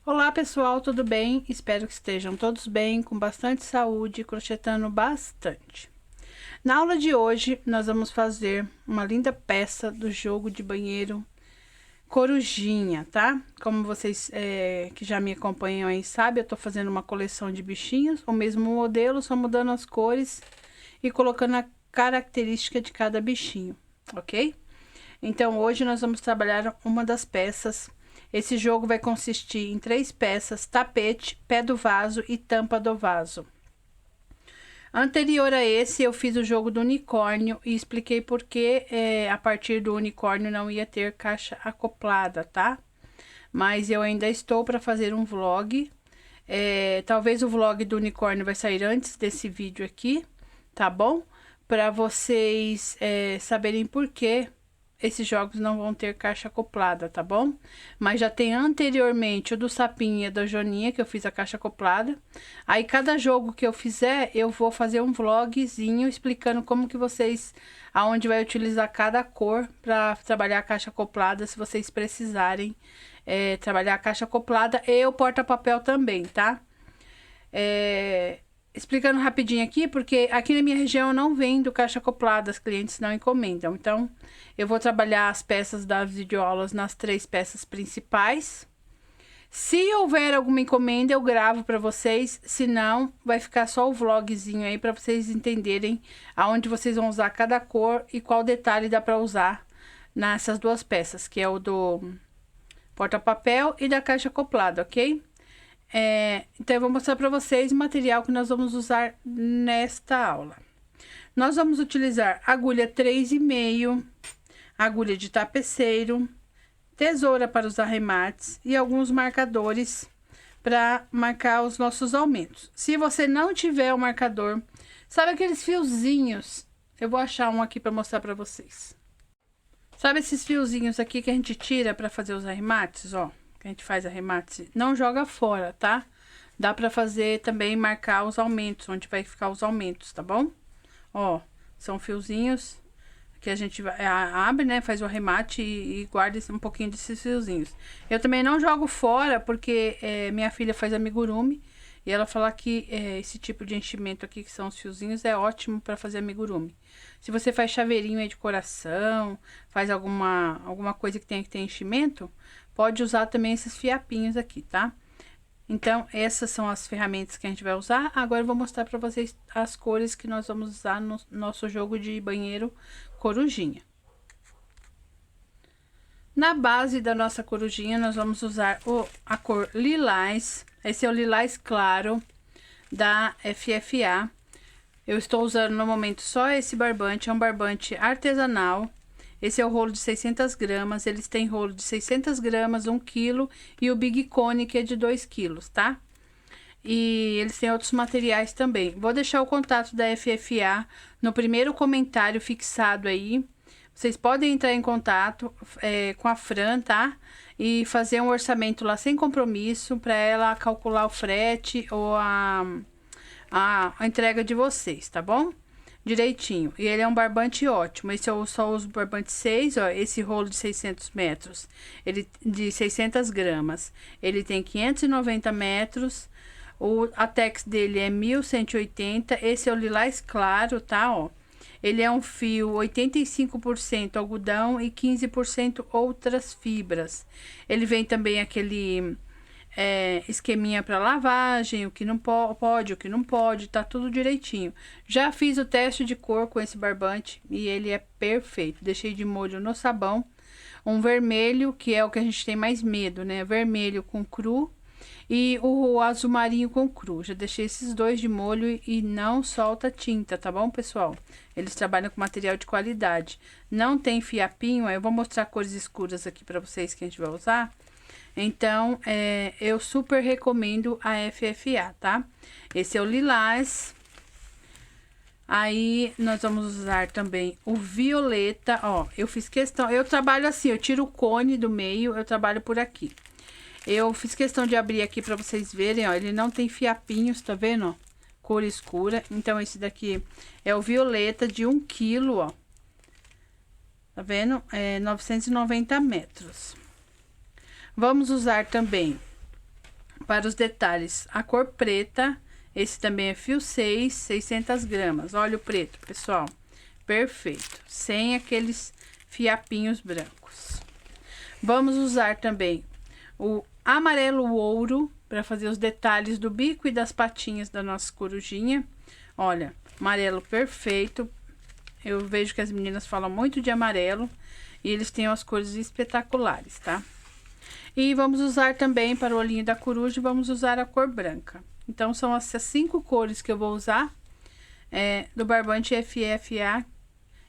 Olá pessoal, tudo bem? Espero que estejam todos bem, com bastante saúde, crochetando bastante. Na aula de hoje, nós vamos fazer uma linda peça do jogo de banheiro Corujinha, tá? Como vocês que já me acompanham aí sabem, eu tô fazendo uma coleção de bichinhos, o mesmo modelo, só mudando as cores e colocando a característica de cada bichinho, ok? Então, hoje nós vamos trabalhar uma das peças. Esse jogo vai consistir em 3 peças: tapete, pé do vaso e tampa do vaso. Anterior a esse, eu fiz o jogo do unicórnio e expliquei por que a partir do unicórnio não ia ter caixa acoplada, tá? Mas eu ainda estou para fazer um vlog. Talvez o vlog do unicórnio vai sair antes desse vídeo aqui, tá bom? Para vocês saberem por que esses jogos não vão ter caixa acoplada, tá bom? Mas já tem anteriormente o do sapinho e da Joninha, que eu fiz a caixa acoplada. Aí, cada jogo que eu fizer, eu vou fazer um vlogzinho explicando como que vocês, aonde vai utilizar cada cor para trabalhar a caixa acoplada, se vocês precisarem trabalhar a caixa acoplada e o porta-papel também, tá? Explicando rapidinho aqui, porque aqui na minha região eu não vendo caixa acoplada, os clientes não encomendam. Então, eu vou trabalhar as peças das videoaulas nas 3 peças principais. Se houver alguma encomenda, eu gravo para vocês. Se não, vai ficar só o vlogzinho aí para vocês entenderem aonde vocês vão usar cada cor e qual detalhe dá para usar nessas 2 peças, que é o do porta-papel e da caixa acoplada, ok? Então, eu vou mostrar para vocês o material que nós vamos usar nesta aula. Nós vamos utilizar agulha 3,5, agulha de tapeceiro, tesoura para os arremates e alguns marcadores para marcar os nossos aumentos. Se você não tiver o marcador, sabe aqueles fiozinhos? Eu vou achar um aqui para mostrar para vocês. Sabe esses fiozinhos aqui que a gente tira para fazer os arremates, ó? Que a gente faz arremate, não joga fora, tá? Dá pra fazer também, marcar os aumentos, onde vai ficar os aumentos, tá bom? Ó, são fiozinhos que a gente abre, né? Faz o arremate e guarda um pouquinho desses fiozinhos. Eu também não jogo fora, porque minha filha faz amigurumi e ela fala que esse tipo de enchimento aqui, que são os fiozinhos, é ótimo para fazer amigurumi. Se você faz chaveirinho aí de coração, faz alguma coisa que tenha que ter enchimento, pode usar também esses fiapinhos aqui, tá? Então, essas são as ferramentas que a gente vai usar. Agora eu vou mostrar para vocês as cores que nós vamos usar no nosso jogo de banheiro Corujinha. Na base da nossa corujinha, nós vamos usar a cor lilás. Esse é o lilás claro da FFA. Eu estou usando no momento só esse barbante, é um barbante artesanal. Esse é o rolo de 600 gramas, eles têm rolo de 600 gramas, 1 quilo, e o Big Cone, que é de 2 quilos, tá? E eles têm outros materiais também. Vou deixar o contato da FFA no primeiro comentário fixado aí. Vocês podem entrar em contato com a Fran, tá? E fazer um orçamento lá sem compromisso, para ela calcular o frete ou a entrega de vocês, tá bom? Direitinho. E ele é um barbante ótimo. Esse eu só uso barbante 6, ó. Esse rolo de 600 metros, ele de 600 gramas. Ele tem 590 metros. A tex dele é 1180. Esse é o lilás claro, tá, ó. Ele é um fio 85% algodão e 15% outras fibras. Ele vem também aquele esqueminha para lavagem, o que não pode, o que não pode, tá tudo direitinho. Já fiz o teste de cor com esse barbante e ele é perfeito. Deixei de molho no sabão um vermelho, que é o que a gente tem mais medo, né? Vermelho com cru e o azul marinho com cru. Já deixei esses 2 de molho e não solta tinta, tá bom, pessoal? Eles trabalham com material de qualidade. Não tem fiapinho, eu vou mostrar cores escuras aqui para vocês que a gente vai usar. Então, eu super recomendo a FFA, tá? Esse é o lilás. Aí, nós vamos usar também o violeta, ó. Eu fiz questão, eu trabalho assim, eu tiro o cone do meio, eu trabalho por aqui. Eu fiz questão de abrir aqui pra vocês verem, ó. Ele não tem fiapinhos, tá vendo, ó? Cor escura. Então, esse daqui é o violeta de 1 quilo, ó. Tá vendo? 990 metros. Vamos usar também para os detalhes, a cor preta. Esse também é fio 6, 600 gramas. Olha o preto, pessoal. Perfeito. Sem aqueles fiapinhos brancos. Vamos usar também o amarelo ouro para fazer os detalhes do bico e das patinhas da nossa corujinha. Olha, amarelo perfeito. Eu vejo que as meninas falam muito de amarelo e eles têm as cores espetaculares, tá? E vamos usar também para o olhinho da coruja, vamos usar a cor branca. Então, são essas 5 cores que eu vou usar do barbante FFA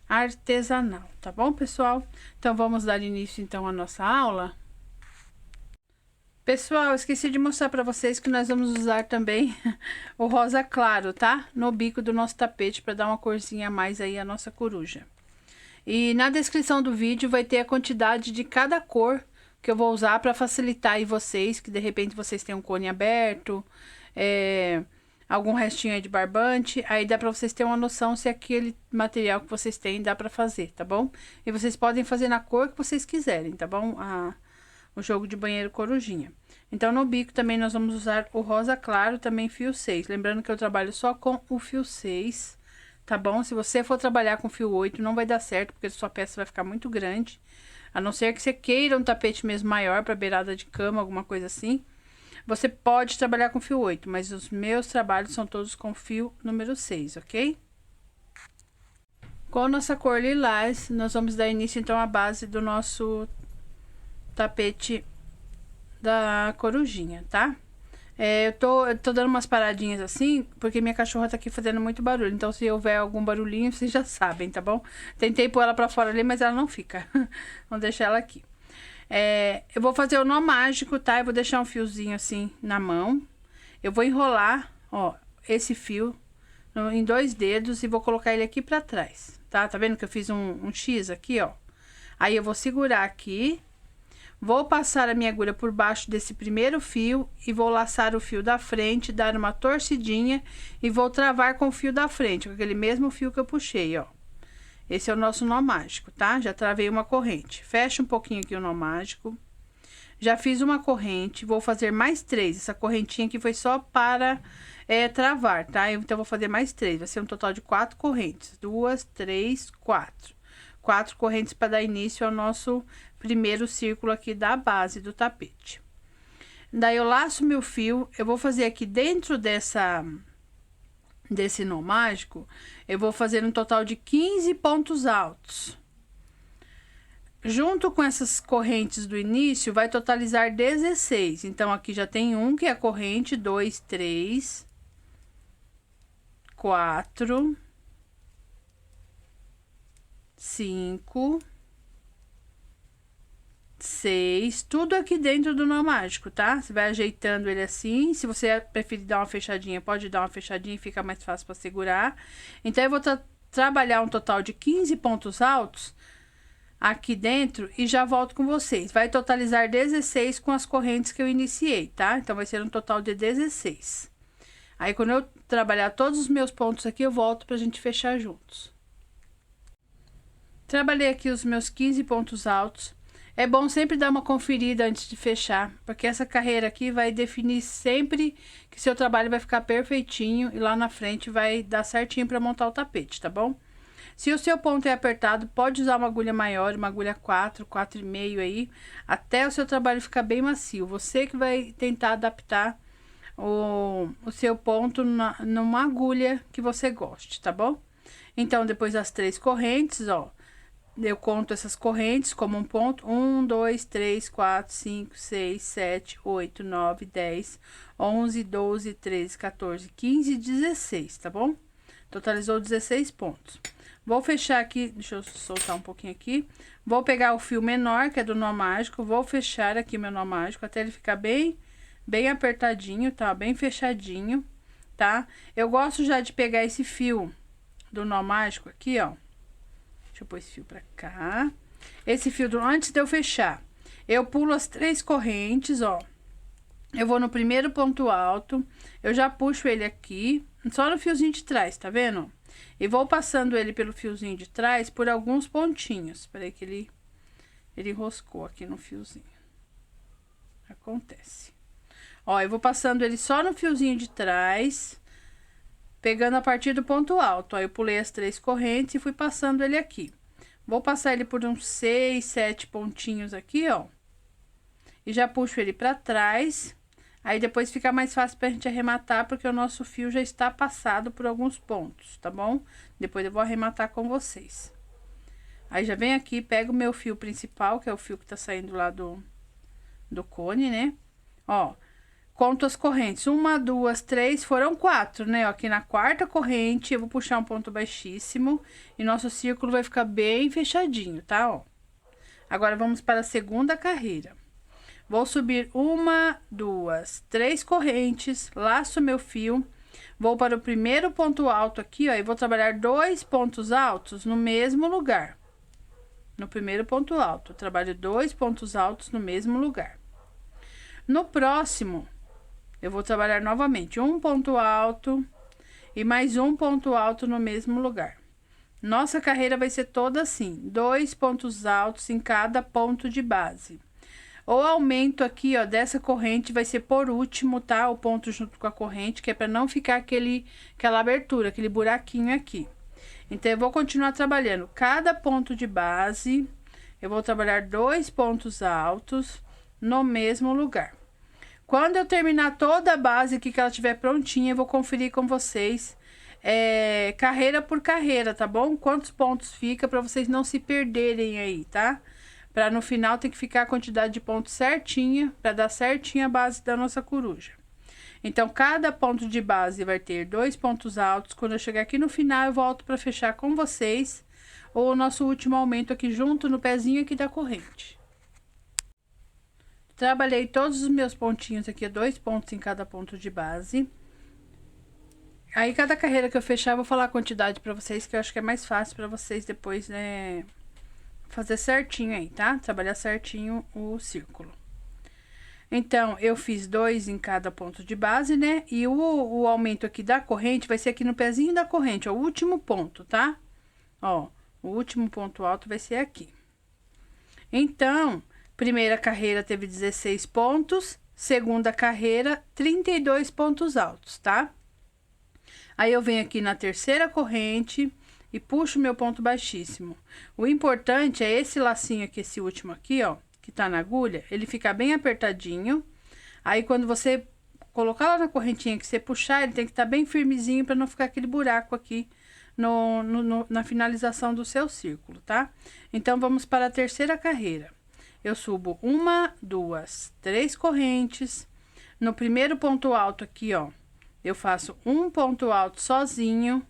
artesanal, tá bom, pessoal? Então, vamos dar início, então, à nossa aula. Pessoal, esqueci de mostrar para vocês que nós vamos usar também o rosa claro, tá? No bico do nosso tapete, para dar uma corzinha a mais aí à nossa coruja. E na descrição do vídeo vai ter a quantidade de cada cor que eu vou usar para facilitar aí vocês, que de repente vocês têm um cone aberto, algum restinho aí de barbante, aí dá para vocês terem uma noção se aquele material que vocês têm dá para fazer, tá bom? E vocês podem fazer na cor que vocês quiserem, tá bom? O jogo de banheiro corujinha. Então, no bico também nós vamos usar o rosa claro, também fio 6. Lembrando que eu trabalho só com o fio 6, tá bom? Se você for trabalhar com fio 8, não vai dar certo, porque a sua peça vai ficar muito grande. A não ser que você queira um tapete mesmo maior para beirada de cama, alguma coisa assim. Você pode trabalhar com fio 8, mas os meus trabalhos são todos com fio número 6, ok? Com a nossa cor lilás, nós vamos dar início então à base do nosso tapete da corujinha, tá? Eu tô dando umas paradinhas assim, porque minha cachorra tá aqui fazendo muito barulho. Então, se houver algum barulhinho, vocês já sabem, tá bom? Tentei pôr ela pra fora ali, mas ela não fica. Vamos deixar ela aqui. Eu vou fazer o nó mágico, tá? Eu vou deixar um fiozinho assim na mão. Eu vou enrolar, ó, esse fio em 2 dedos e vou colocar ele aqui pra trás, tá? Tá vendo que eu fiz um X aqui, ó? Aí eu vou segurar aqui, vou passar a minha agulha por baixo desse primeiro fio e vou laçar o fio da frente, dar uma torcidinha e vou travar com o fio da frente, com aquele mesmo fio que eu puxei, ó. Esse é o nosso nó mágico, tá? Já travei uma corrente. Fecha um pouquinho aqui o nó mágico. Já fiz uma corrente, vou fazer mais 3. Essa correntinha aqui foi só para travar, tá? Então, vou fazer mais 3. Vai ser um total de 4 correntes. 2, 3, 4. 4 correntes para dar início ao nosso primeiro círculo aqui da base do tapete. Daí, eu laço meu fio. Eu vou fazer aqui dentro desse nó mágico, eu vou fazer um total de 15 pontos altos. Junto com essas correntes do início, vai totalizar 16. Então, aqui já tem um, que é a corrente, 2, 3, 4, 5, 6, tudo aqui dentro do nó mágico, tá? Você vai ajeitando ele assim. Se você preferir dar uma fechadinha, pode dar uma fechadinha e fica mais fácil para segurar. Então, eu vou trabalhar um total de 15 pontos altos aqui dentro e já volto com vocês. Vai totalizar 16 com as correntes que eu iniciei, tá? Então, vai ser um total de 16. Aí, quando eu trabalhar todos os meus pontos aqui, eu volto pra gente fechar juntos. Trabalhei aqui os meus 15 pontos altos. É bom sempre dar uma conferida antes de fechar, porque essa carreira aqui vai definir sempre que seu trabalho vai ficar perfeitinho e lá na frente vai dar certinho para montar o tapete, tá bom? Se o seu ponto é apertado, pode usar uma agulha maior, uma agulha 4, 4,5 aí, até o seu trabalho ficar bem macio. Você que vai tentar adaptar o seu ponto numa agulha que você goste, tá bom? Então, depois das 3 correntes, ó, eu conto essas correntes como um ponto. 1, 2, 3, 4, 5, 6, 7, 8, 9, 10, 11, 12, 13, 14, 15 e 16, tá bom? Totalizou 16 pontos. Vou fechar aqui, deixa eu soltar um pouquinho aqui. Vou pegar o fio menor, que é do nó mágico, vou fechar aqui meu nó mágico até ele ficar bem apertadinho, tá? Bem fechadinho, tá? Eu gosto já de pegar esse fio do nó mágico aqui, ó. Deixa eu pôr esse fio pra cá. Esse fio, antes de eu fechar, eu pulo as 3 correntes, ó. Eu vou no primeiro ponto alto, eu já puxo ele aqui, só no fiozinho de trás, tá vendo? E vou passando ele pelo fiozinho de trás por alguns pontinhos. Peraí que ele enroscou aqui no fiozinho. Acontece. Ó, eu vou passando ele só no fiozinho de trás, pegando a partir do ponto alto. Ó, eu pulei as 3 correntes e fui passando ele aqui. Vou passar ele por uns 6, 7 pontinhos aqui, ó. E já puxo ele pra trás. Aí depois fica mais fácil pra gente arrematar, porque o nosso fio já está passado por alguns pontos, tá bom? Depois eu vou arrematar com vocês. Aí já vem aqui, pego o meu fio principal, que é o fio que tá saindo lá do cone, né? Ó, conto as correntes. 1, 2, 3, foram 4, né? Ó, aqui na 4ª corrente, eu vou puxar um ponto baixíssimo e nosso círculo vai ficar bem fechadinho, tá? Ó. Agora, vamos para a 2ª carreira. Vou subir 1, 2, 3 correntes, laço meu fio, vou para o primeiro ponto alto aqui, ó, e vou trabalhar 2 pontos altos no mesmo lugar. No primeiro ponto alto, eu trabalho 2 pontos altos no mesmo lugar. No próximo, eu vou trabalhar novamente um ponto alto e mais um ponto alto no mesmo lugar. Nossa carreira vai ser toda assim, 2 pontos altos em cada ponto de base. O aumento aqui, ó, dessa corrente vai ser por último, tá? O ponto junto com a corrente, que é para não ficar aquela abertura, aquele buraquinho aqui. Então, eu vou continuar trabalhando cada ponto de base, eu vou trabalhar 2 pontos altos no mesmo lugar. Quando eu terminar toda a base aqui, que ela estiver prontinha, eu vou conferir com vocês, carreira por carreira, tá bom? Quantos pontos fica, para vocês não se perderem aí, tá? Para no final ter que ficar a quantidade de pontos certinha, para dar certinha a base da nossa coruja. Então, cada ponto de base vai ter 2 pontos altos. Quando eu chegar aqui no final, eu volto para fechar com vocês o nosso último aumento aqui junto no pezinho aqui da corrente. Trabalhei todos os meus pontinhos aqui, 2 pontos em cada ponto de base. Aí, cada carreira que eu fechar, eu vou falar a quantidade para vocês, que eu acho que é mais fácil para vocês depois, né, fazer certinho aí, tá? Trabalhar certinho o círculo. Então, eu fiz 2 em cada ponto de base, né? E o aumento aqui da corrente vai ser aqui no pezinho da corrente, ó, o último ponto, tá? Ó, o último ponto alto vai ser aqui. Então, primeira carreira teve 16 pontos, segunda carreira, 32 pontos altos, tá? Aí, eu venho aqui na 3ª corrente e puxo meu ponto baixíssimo. O importante é esse lacinho aqui, esse último aqui, ó, que tá na agulha, ele fica bem apertadinho. Aí, quando você colocar lá na correntinha que você puxar, ele tem que estar bem firmezinho para não ficar aquele buraco aqui na finalização do seu círculo, tá? Então, vamos para a 3ª carreira. Eu subo 1, 2, 3 correntes. No primeiro ponto alto aqui, ó, eu faço um ponto alto sozinho,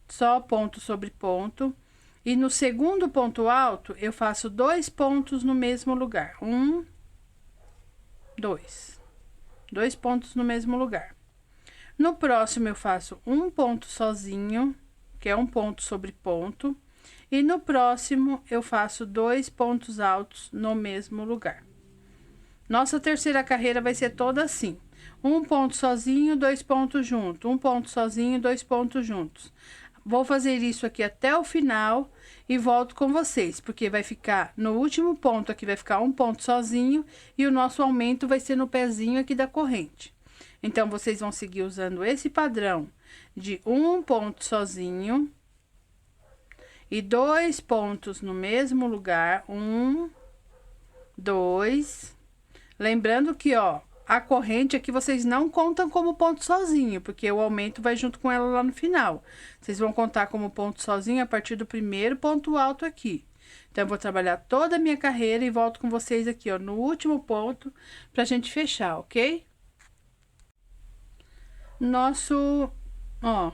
só ponto sobre ponto. E no segundo ponto alto, eu faço 2 pontos no mesmo lugar. 1, 2. 2 pontos no mesmo lugar. No próximo, eu faço um ponto sozinho, que é um ponto sobre ponto. E no próximo, eu faço 2 pontos altos no mesmo lugar. Nossa 3ª carreira vai ser toda assim. Um ponto sozinho, 2 pontos juntos. Um ponto sozinho, 2 pontos juntos. Vou fazer isso aqui até o final e volto com vocês, porque vai ficar no último ponto aqui, vai ficar um ponto sozinho e o nosso aumento vai ser no pezinho aqui da corrente. Então, vocês vão seguir usando esse padrão de um ponto sozinho e 2 pontos no mesmo lugar. 1, 2. Lembrando que, ó, a corrente aqui vocês não contam como ponto sozinho, porque o aumento vai junto com ela lá no final. Vocês vão contar como ponto sozinho a partir do primeiro ponto alto aqui. Então, eu vou trabalhar toda a minha carreira e volto com vocês aqui, ó, no último ponto, pra gente fechar, ok? Nosso, ó,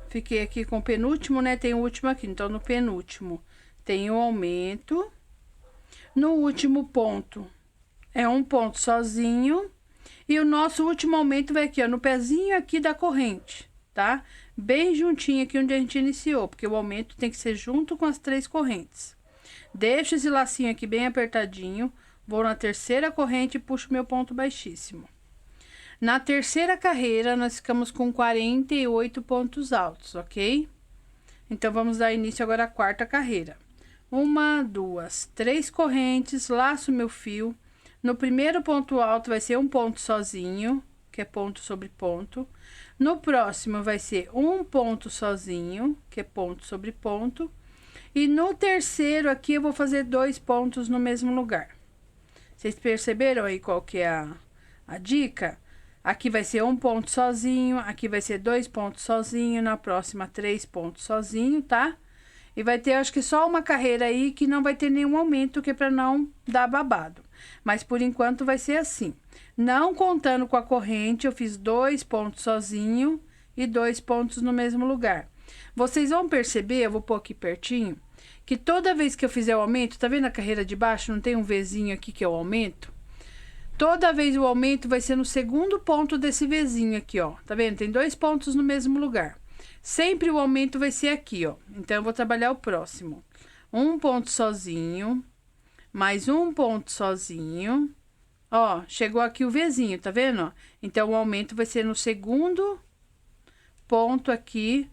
fiquei aqui com o penúltimo, né? Tem o último aqui, então, no penúltimo tem o aumento. No último ponto, é um ponto sozinho. E o nosso último aumento vai aqui, ó, no pezinho aqui da corrente, tá? Bem juntinho aqui onde a gente iniciou, porque o aumento tem que ser junto com as 3 correntes. Deixo esse lacinho aqui bem apertadinho, vou na 3ª corrente e puxo meu ponto baixíssimo. Na 3ª carreira, nós ficamos com 48 pontos altos, ok? Então, vamos dar início agora à 4ª carreira. 1, 2, 3 correntes, laço meu fio. No primeiro ponto alto vai ser um ponto sozinho, que é ponto sobre ponto. No próximo vai ser um ponto sozinho, que é ponto sobre ponto. E no terceiro aqui eu vou fazer 2 pontos no mesmo lugar. Vocês perceberam aí qual que é a dica? Aqui vai ser um ponto sozinho, aqui vai ser 2 pontos sozinho, na próxima 3 pontos sozinho, tá? E vai ter, acho que só uma carreira aí que não vai ter nenhum aumento, que é para não dar babado. Mas por enquanto vai ser assim. Não contando com a corrente, eu fiz 2 pontos sozinho e 2 pontos no mesmo lugar. Vocês vão perceber, eu vou pôr aqui pertinho, que toda vez que eu fizer o aumento, tá vendo a carreira de baixo? Não tem um Vzinho aqui que é o aumento? Toda vez o aumento vai ser no segundo ponto desse Vzinho aqui, ó. Tá vendo? Tem 2 pontos no mesmo lugar. Sempre o aumento vai ser aqui, ó. Então, eu vou trabalhar o próximo. Um ponto sozinho, mais um ponto sozinho. Ó, chegou aqui o Vzinho, tá vendo? Ó? Então, o aumento vai ser no segundo ponto aqui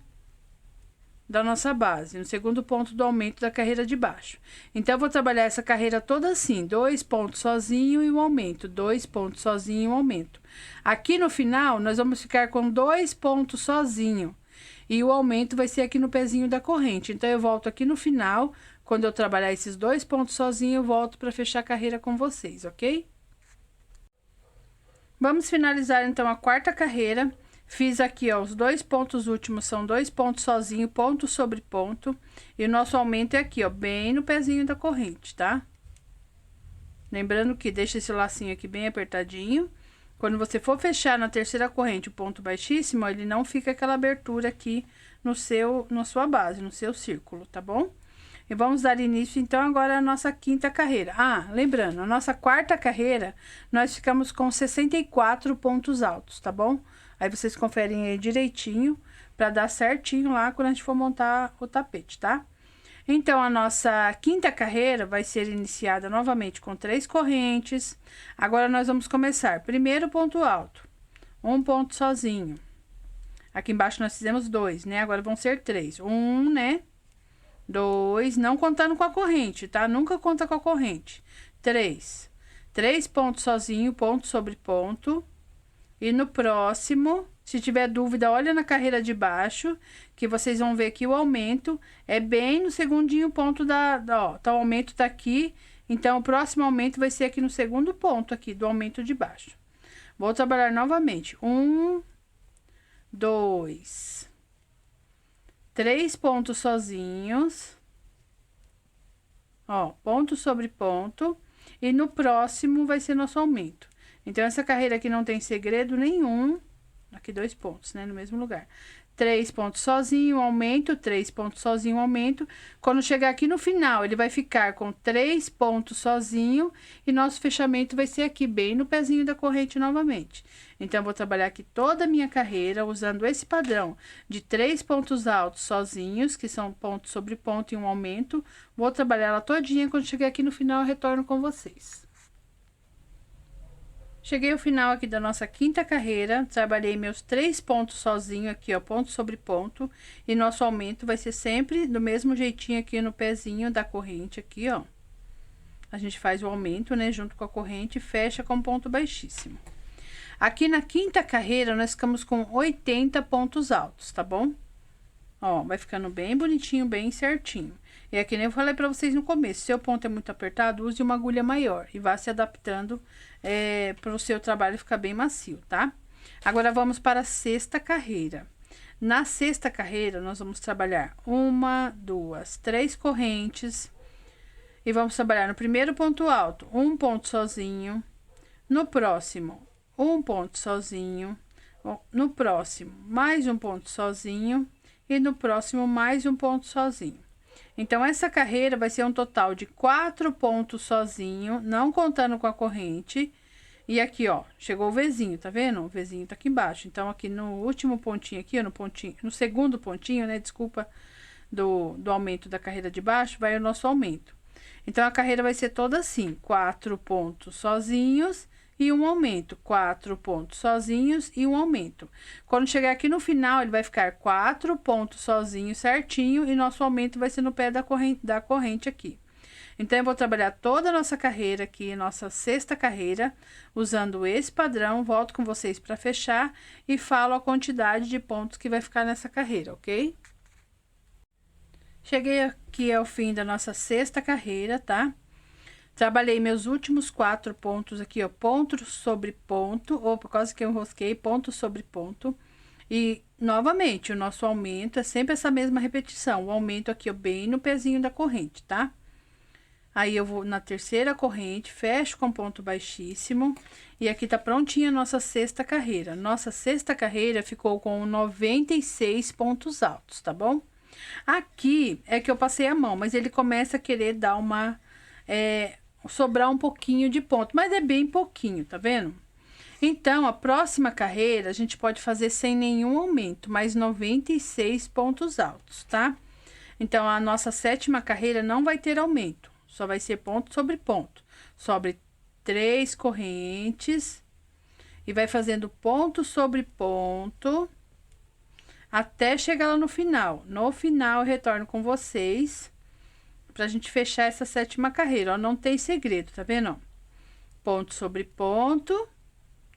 da nossa base, no segundo ponto do aumento da carreira de baixo. Então, eu vou trabalhar essa carreira toda assim, 2 pontos sozinho e um aumento, 2 pontos sozinho e um aumento. Aqui no final, nós vamos ficar com 2 pontos sozinho. E o aumento vai ser aqui no pezinho da corrente. Então, eu volto aqui no final, quando eu trabalhar esses 2 pontos sozinho, eu volto para fechar a carreira com vocês, ok? Vamos finalizar, então, a quarta carreira. Fiz aqui, ó, os 2 pontos últimos são 2 pontos sozinho, ponto sobre ponto. E o nosso aumento é aqui, ó, bem no pezinho da corrente, tá? Lembrando que deixa esse lacinho aqui bem apertadinho. Quando você for fechar na terceira corrente o ponto baixíssimo, ele não fica aquela abertura aqui na sua base, no seu círculo, tá bom? E vamos dar início, então, agora à nossa quinta carreira. Ah, lembrando, a nossa quarta carreira, nós ficamos com 64 pontos altos, tá bom? Aí, vocês conferem aí direitinho, pra dar certinho lá quando a gente for montar o tapete, tá? Então, a nossa quinta carreira vai ser iniciada novamente com 3 correntes. Agora, nós vamos começar. Primeiro ponto alto, um ponto sozinho. Aqui embaixo nós fizemos 2, né? Agora vão ser 3. 1, né? 2, não contando com a corrente, tá? Nunca conta com a corrente. 3. 3 pontos sozinho, ponto sobre ponto. E no próximo, se tiver dúvida, olha na carreira de baixo, que vocês vão ver que o aumento é bem no segundinho ponto ó, tá, o aumento tá aqui, então o próximo aumento vai ser aqui no segundo ponto aqui do aumento de baixo. Vou trabalhar novamente. 1, 2, 3 pontos sozinhos, ó, ponto sobre ponto, e no próximo vai ser nosso aumento. Então, essa carreira aqui não tem segredo nenhum. Aqui 2 pontos, né? No mesmo lugar. 3 pontos sozinho, aumento, 3 pontos sozinho, aumento. Quando chegar aqui no final, ele vai ficar com 3 pontos sozinho. E nosso fechamento vai ser aqui, bem no pezinho da corrente novamente. Então, eu vou trabalhar aqui toda a minha carreira, usando esse padrão de 3 pontos altos sozinhos, que são ponto sobre ponto e um aumento. Vou trabalhar ela todinha, quando chegar aqui no final, eu retorno com vocês. Cheguei ao final aqui da nossa quinta carreira, trabalhei meus 3 pontos sozinho aqui, ó, ponto sobre ponto, e nosso aumento vai ser sempre do mesmo jeitinho aqui no pezinho da corrente aqui, ó. A gente faz o aumento, né, junto com a corrente e fecha com ponto baixíssimo. Aqui na quinta carreira, nós ficamos com 80 pontos altos, tá bom? Ó, vai ficando bem bonitinho, bem certinho. E é que nem eu falei pra vocês no começo, se o ponto é muito apertado, use uma agulha maior e vá se adaptando para o seu trabalho ficar bem macio, tá? Agora, vamos para a sexta carreira. Na sexta carreira, nós vamos trabalhar 1, 2, 3 correntes. E vamos trabalhar no primeiro ponto alto, um ponto sozinho. No próximo, um ponto sozinho. No próximo, mais um ponto sozinho. E no próximo, mais um ponto sozinho. Então, essa carreira vai ser um total de 4 pontos sozinho, não contando com a corrente. E aqui, ó, chegou o Vzinho, tá vendo? O Vzinho tá aqui embaixo. Então, aqui no último pontinho aqui, ó, no segundo pontinho, né, desculpa, do aumento da carreira de baixo, vai o nosso aumento. Então, a carreira vai ser toda assim, 4 pontos sozinhos e um aumento, 4 pontos sozinhos e um aumento. Quando chegar aqui no final, ele vai ficar 4 pontos sozinhos certinho e nosso aumento vai ser no pé da corrente aqui. Então, eu vou trabalhar toda a nossa carreira aqui, nossa sexta carreira, usando esse padrão, volto com vocês para fechar e falo a quantidade de pontos que vai ficar nessa carreira, ok? Cheguei aqui ao fim da nossa sexta carreira, tá? Trabalhei meus últimos 4 pontos aqui, ó, ponto sobre ponto, ou por causa que eu enrosquei, ponto sobre ponto. E, novamente, o nosso aumento é sempre essa mesma repetição, o aumento aqui, ó, bem no pezinho da corrente, tá? Aí, eu vou na terceira corrente, fecho com ponto baixíssimo, e aqui tá prontinha a nossa sexta carreira. Nossa sexta carreira ficou com 96 pontos altos, tá bom? Aqui é que eu passei a mão, mas ele começa a querer dar uma... sobrar um pouquinho de ponto, mas é bem pouquinho, tá vendo? Então, a próxima carreira, a gente pode fazer sem nenhum aumento, mais 96 pontos altos, tá? Então, a nossa sétima carreira não vai ter aumento, só vai ser ponto sobre ponto. Sobre 3 correntes e vai fazendo ponto sobre ponto até chegar lá no final. No final, eu retorno com vocês pra gente fechar essa sétima carreira, ó, não tem segredo, tá vendo, ó? Ponto sobre ponto,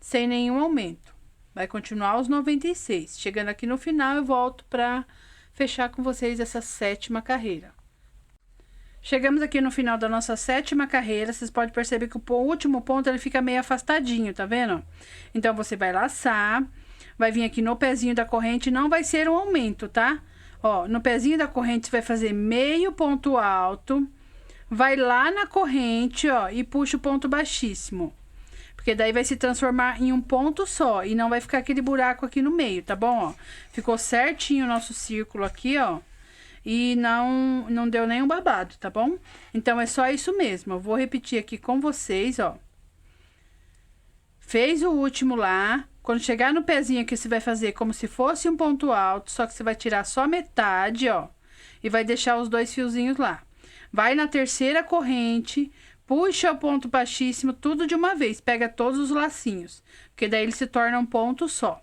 sem nenhum aumento. Vai continuar os 96. Chegando aqui no final, eu volto pra fechar com vocês essa sétima carreira. Chegamos aqui no final da nossa sétima carreira, vocês podem perceber que o último ponto, ele fica meio afastadinho, tá vendo? Então, você vai laçar, vai vir aqui no pezinho da corrente, não vai ser um aumento, tá? Ó, no pezinho da corrente, você vai fazer meio ponto alto, vai lá na corrente, ó, e puxa o ponto baixíssimo. Porque daí vai se transformar em um ponto só, e não vai ficar aquele buraco aqui no meio, tá bom, ó? Ficou certinho o nosso círculo aqui, ó, e não deu nenhum babado, tá bom? Então, é só isso mesmo, eu vou repetir aqui com vocês, ó. Fez o último lá... Quando chegar no pezinho aqui, você vai fazer como se fosse um ponto alto, só que você vai tirar só metade, ó, e vai deixar os 2 fiozinhos lá. Vai na terceira corrente, puxa o ponto baixíssimo, tudo de uma vez, pega todos os lacinhos, porque daí ele se torna um ponto só.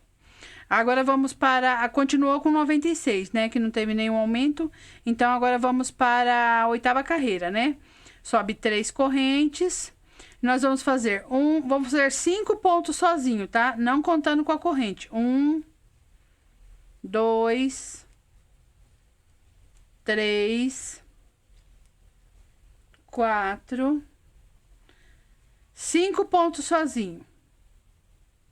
Agora, vamos para... Continuou com 96, né, que não teve nenhum aumento, então, agora vamos para a oitava carreira, né? Sobe 3 correntes... Nós vamos fazer vamos fazer 5 pontos sozinho, tá? Não contando com a corrente. 1, 2, 3, 4, 5 pontos sozinho,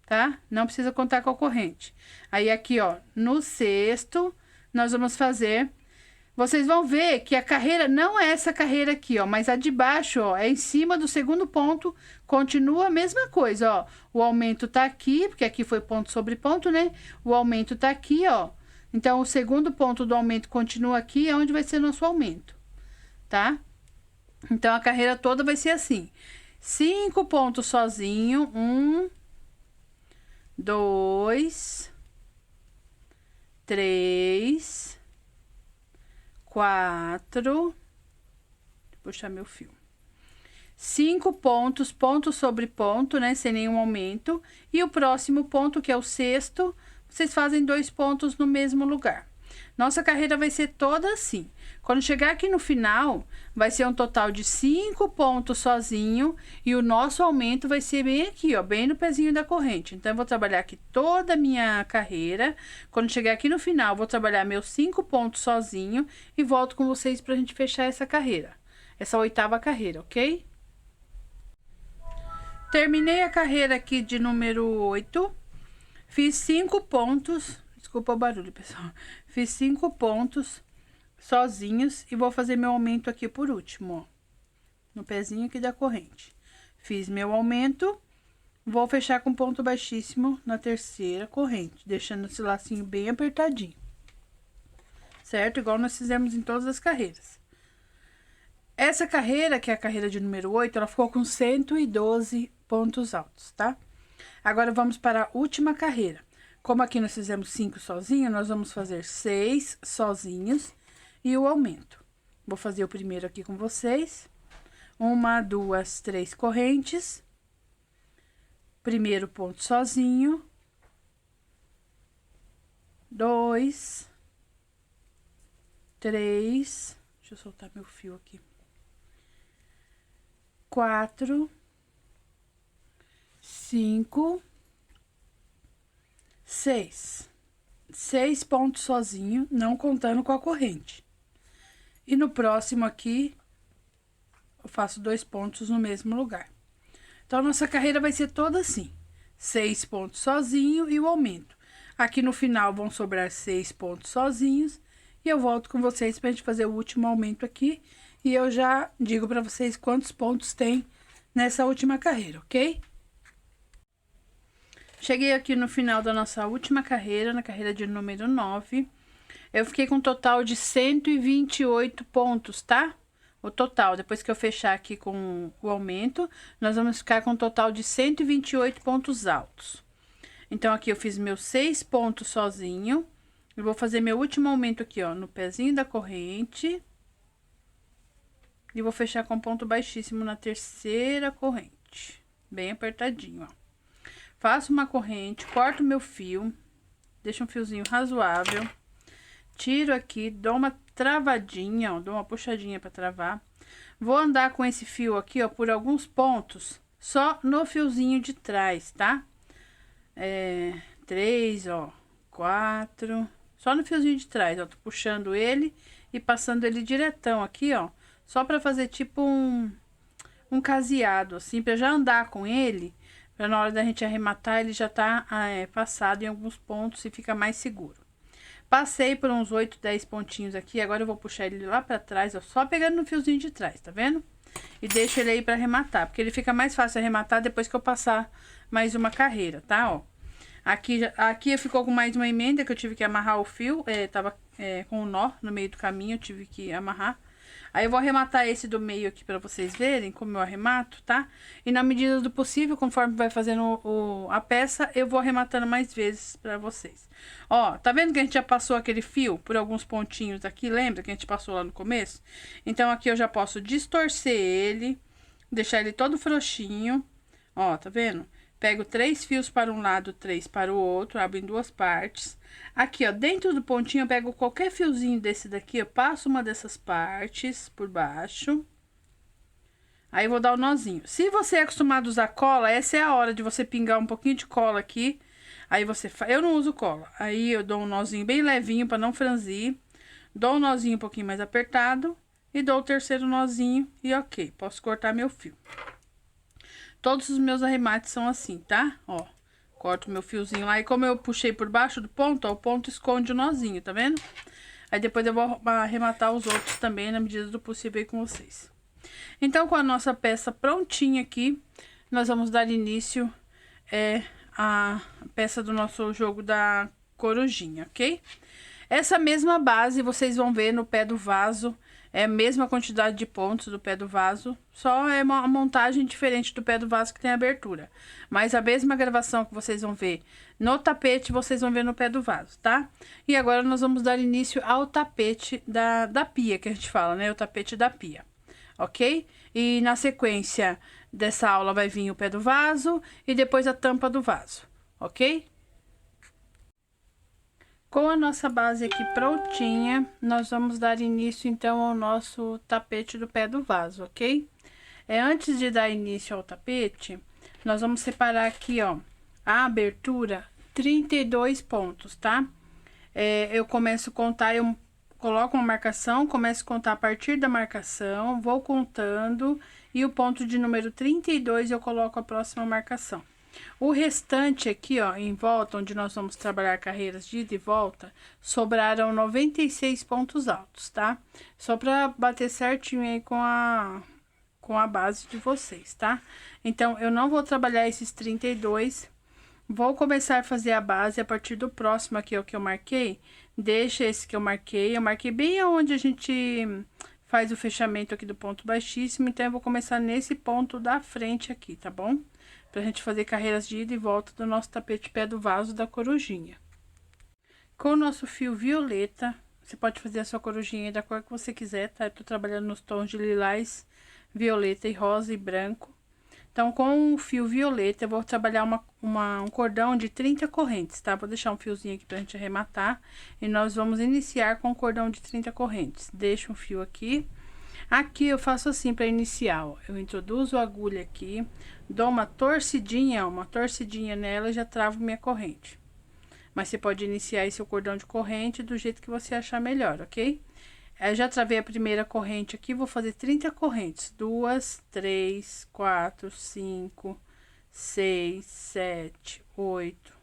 tá? Não precisa contar com a corrente. Aí, aqui, ó, no sexto, nós vamos fazer... Vocês vão ver que a carreira não é essa carreira aqui, ó, mas a de baixo, ó, é em cima do segundo ponto, continua a mesma coisa, ó. O aumento tá aqui, porque aqui foi ponto sobre ponto, né? O aumento tá aqui, ó. Então, o segundo ponto do aumento continua aqui, é onde vai ser nosso aumento, tá? Então, a carreira toda vai ser assim. 5 pontos sozinho, 1, 2, 3... 4, puxar meu fio, 5 pontos, ponto sobre ponto, né, sem nenhum aumento, e o próximo ponto, que é o sexto, vocês fazem 2 pontos no mesmo lugar. Nossa carreira vai ser toda assim. Quando chegar aqui no final, vai ser um total de 5 pontos sozinho, e o nosso aumento vai ser bem aqui, ó, bem no pezinho da corrente. Então, eu vou trabalhar aqui toda a minha carreira. Quando chegar aqui no final, vou trabalhar meus 5 pontos sozinho, e volto com vocês pra gente fechar essa carreira. Essa oitava carreira, ok? Terminei a carreira aqui de número 8. Fiz 5 pontos... Desculpa o barulho, pessoal. Fiz 5 pontos sozinhos e vou fazer meu aumento aqui por último, ó. No pezinho aqui da corrente. Fiz meu aumento, vou fechar com ponto baixíssimo na terceira corrente, deixando esse lacinho bem apertadinho. Certo? Igual nós fizemos em todas as carreiras. Essa carreira, que é a carreira de número 8, ela ficou com 112 pontos altos, tá? Agora, vamos para a última carreira. Como aqui nós fizemos 5 sozinhos, nós vamos fazer 6 sozinhos e o aumento. Vou fazer o primeiro aqui com vocês. 1, 2, 3 correntes. Primeiro ponto sozinho. 2, 3. Deixa eu soltar meu fio aqui. 4, 5, 6. 6 pontos sozinho, não contando com a corrente. E no próximo aqui, eu faço 2 pontos no mesmo lugar. Então, nossa carreira vai ser toda assim. 6 pontos sozinho e o aumento. Aqui no final vão sobrar 6 pontos sozinhos. E eu volto com vocês pra gente fazer o último aumento aqui. E eu já digo pra vocês quantos pontos tem nessa última carreira, ok? Cheguei aqui no final da nossa última carreira, na carreira de número 9. Eu fiquei com um total de 128 pontos, tá? O total, depois que eu fechar aqui com o aumento, nós vamos ficar com um total de 128 pontos altos. Então, aqui eu fiz meus 6 pontos sozinho. Eu vou fazer meu último aumento aqui, ó, no pezinho da corrente. E vou fechar com ponto baixíssimo na terceira corrente. Bem apertadinho, ó. Faço uma corrente, corto meu fio. Deixo um fiozinho razoável. Tiro aqui, dou uma travadinha, ó, dou uma puxadinha pra travar. Vou andar com esse fio aqui, ó, por alguns pontos, só no fiozinho de trás, tá? 3, ó, 4, só no fiozinho de trás, ó, tô puxando ele e passando ele diretão aqui, ó, só pra fazer tipo um caseado, assim, pra já andar com ele, pra na hora da gente arrematar ele já tá passado em alguns pontos e fica mais seguro. Passei por uns 8, 10 pontinhos aqui, agora eu vou puxar ele lá pra trás, ó, só pegando no fiozinho de trás, tá vendo? E deixo ele aí pra arrematar, porque ele fica mais fácil arrematar depois que eu passar mais uma carreira, tá, ó. Aqui ficou com mais uma emenda que eu tive que amarrar o fio, tava com um nó no meio do caminho, eu tive que amarrar. Aí eu vou arrematar esse do meio aqui pra vocês verem como eu arremato, tá? E na medida do possível, conforme vai fazendo a peça, eu vou arrematando mais vezes pra vocês. Ó, tá vendo que a gente já passou aquele fio por alguns pontinhos aqui? Lembra que a gente passou lá no começo? Então, aqui eu já posso distorcer ele, deixar ele todo frouxinho. Ó, tá vendo? Pego 3 fios para um lado, 3 para o outro, abro em 2 partes. Aqui, ó, dentro do pontinho, eu pego qualquer fiozinho desse daqui, eu passo uma dessas partes por baixo. Aí, vou dar o nozinho. Se você é acostumado a usar cola, essa é a hora de você pingar um pouquinho de cola aqui. Aí, você faz... Eu não uso cola. Aí, eu dou um nozinho bem levinho para não franzir. Dou um nozinho um pouquinho mais apertado. E dou o terceiro nozinho e ok, posso cortar meu fio. Todos os meus arremates são assim, tá? Ó, corto meu fiozinho lá. E como eu puxei por baixo do ponto, ó, o ponto esconde o nozinho, tá vendo? Aí depois eu vou arrematar os outros também, na medida do possível aí com vocês. Então, com a nossa peça prontinha aqui, nós vamos dar início à peça do nosso jogo da corujinha, ok? Essa mesma base vocês vão ver no pé do vaso. É a mesma quantidade de pontos do pé do vaso, só é uma montagem diferente do pé do vaso que tem abertura. Mas a mesma gravação que vocês vão ver no tapete, vocês vão ver no pé do vaso, tá? E agora nós vamos dar início ao tapete da pia, que a gente fala, né? O tapete da pia, ok? E na sequência dessa aula vai vir o pé do vaso e depois a tampa do vaso, ok? Com a nossa base aqui prontinha, nós vamos dar início, então, ao nosso tapete do pé do vaso, ok? Antes de dar início ao tapete, nós vamos separar aqui, ó, a abertura, 32 pontos, tá? Eu começo a contar, eu coloco uma marcação, começo a contar a partir da marcação, vou contando, e o ponto de número 32 eu coloco a próxima marcação. O restante aqui, ó, em volta, onde nós vamos trabalhar carreiras de ida e volta, sobraram 96 pontos altos, tá? Só pra bater certinho aí com a base de vocês, tá? Então, eu não vou trabalhar esses 32, vou começar a fazer a base a partir do próximo aqui, ó, que eu marquei. Deixa esse que eu marquei bem aonde a gente faz o fechamento aqui do ponto baixíssimo, então eu vou começar nesse ponto da frente aqui, tá bom? Pra gente fazer carreiras de ida e volta do nosso tapete pé do vaso da corujinha. Com o nosso fio violeta, você pode fazer a sua corujinha da cor que você quiser, tá? Eu tô trabalhando nos tons de lilás, violeta e rosa e branco. Então, com o fio violeta, eu vou trabalhar um cordão de 30 correntes, tá? Vou deixar um fiozinho aqui pra gente arrematar. E nós vamos iniciar com o cordão de 30 correntes. Deixo um fio aqui. Aqui eu faço assim para iniciar, ó. Eu introduzo a agulha aqui, dou uma torcidinha nela e já travo minha corrente. Mas você pode iniciar aí seu cordão de corrente do jeito que você achar melhor, ok? Eu já travei a primeira corrente aqui, vou fazer 30 correntes. 2, 3, 4, 5, 6, 7, 8,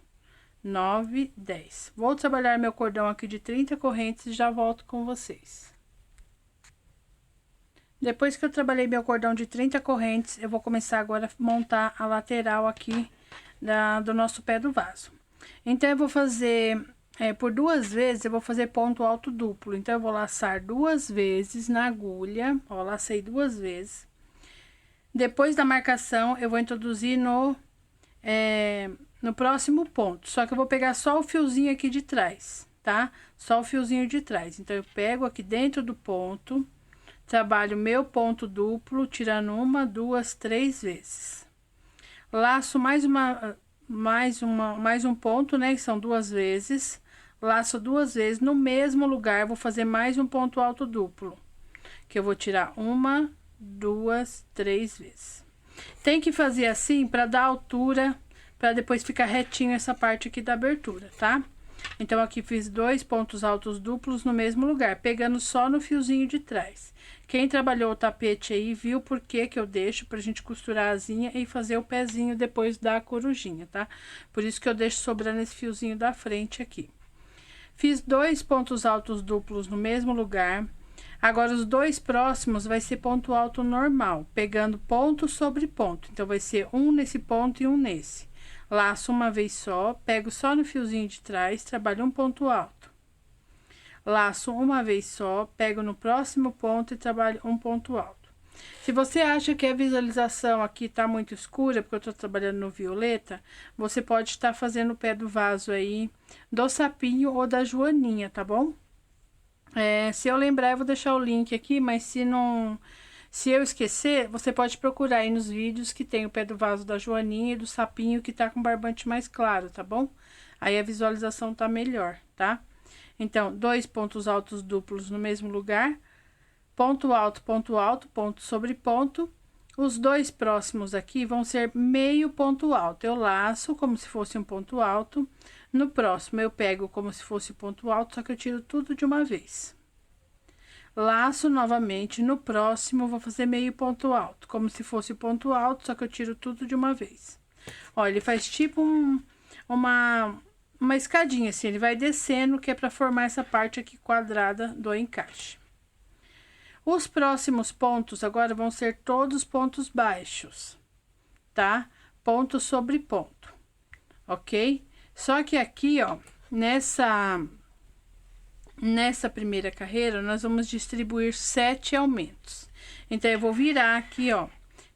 9, 10. Vou trabalhar meu cordão aqui de 30 correntes e já volto com vocês. Depois que eu trabalhei meu cordão de 30 correntes, eu vou começar agora a montar a lateral aqui do nosso pé do vaso. Então, eu vou fazer, por 2 vezes, eu vou fazer ponto alto duplo. Então, eu vou laçar 2 vezes na agulha, ó, lacei 2 vezes. Depois da marcação, eu vou introduzir no próximo ponto. Só que eu vou pegar só o fiozinho aqui de trás, tá? Só o fiozinho de trás. Então, eu pego aqui dentro do ponto, trabalho meu ponto duplo, tirando 1, 2, 3 vezes. Laço mais um ponto, né? Que são 2 vezes. Laço 2 vezes no mesmo lugar. Vou fazer mais um ponto alto duplo, que eu vou tirar 1, 2, 3 vezes. Tem que fazer assim para dar altura, para depois ficar retinho essa parte aqui da abertura, tá? Então, aqui fiz 2 pontos altos duplos no mesmo lugar, pegando só no fiozinho de trás. Quem trabalhou o tapete aí, viu por que eu deixo pra gente costurar a asinha e fazer o pezinho depois da corujinha, tá? Por isso que eu deixo sobrando esse fiozinho da frente aqui. Fiz 2 pontos altos duplos no mesmo lugar. Agora, os 2 próximos vai ser ponto alto normal, pegando ponto sobre ponto. Então, vai ser um nesse ponto e um nesse. Laço uma vez só, pego só no fiozinho de trás, trabalho um ponto alto. Laço uma vez só, pego no próximo ponto e trabalho um ponto alto. Se você acha que a visualização aqui tá muito escura, porque eu tô trabalhando no violeta, você pode estar fazendo o pé do vaso aí, do sapinho ou da joaninha, tá bom? Se eu lembrar, eu vou deixar o link aqui, mas se eu esquecer, você pode procurar aí nos vídeos que tem o pé do vaso da joaninha e do sapinho que tá com barbante mais claro, tá bom? Aí a visualização tá melhor, tá? Então, 2 pontos altos duplos no mesmo lugar, ponto alto, ponto sobre ponto. Os 2 próximos aqui vão ser meio ponto alto. Eu laço como se fosse um ponto alto. No próximo, eu pego como se fosse ponto alto, só que eu tiro tudo de uma vez. Laço novamente, no próximo, vou fazer meio ponto alto, como se fosse ponto alto, só que eu tiro tudo de uma vez. Ó, ele faz tipo uma escadinha, assim, ele vai descendo, que é pra formar essa parte aqui quadrada do encaixe. Os próximos pontos agora vão ser todos pontos baixos, tá? Ponto sobre ponto, ok? Só que aqui, ó, nessa primeira carreira, nós vamos distribuir 7 aumentos. Então, eu vou virar aqui, ó,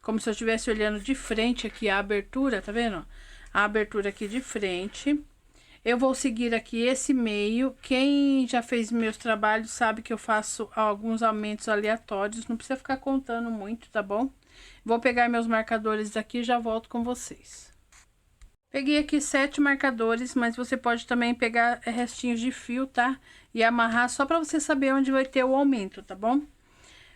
como se eu estivesse olhando de frente aqui a abertura, tá vendo? A abertura aqui de frente. Eu vou seguir aqui esse meio. Quem já fez meus trabalhos sabe que eu faço alguns aumentos aleatórios, não precisa ficar contando muito, tá bom? Vou pegar meus marcadores aqui e já volto com vocês. Peguei aqui 7 marcadores, mas você pode também pegar restinhos de fio, tá? E amarrar só pra você saber onde vai ter o aumento, tá bom?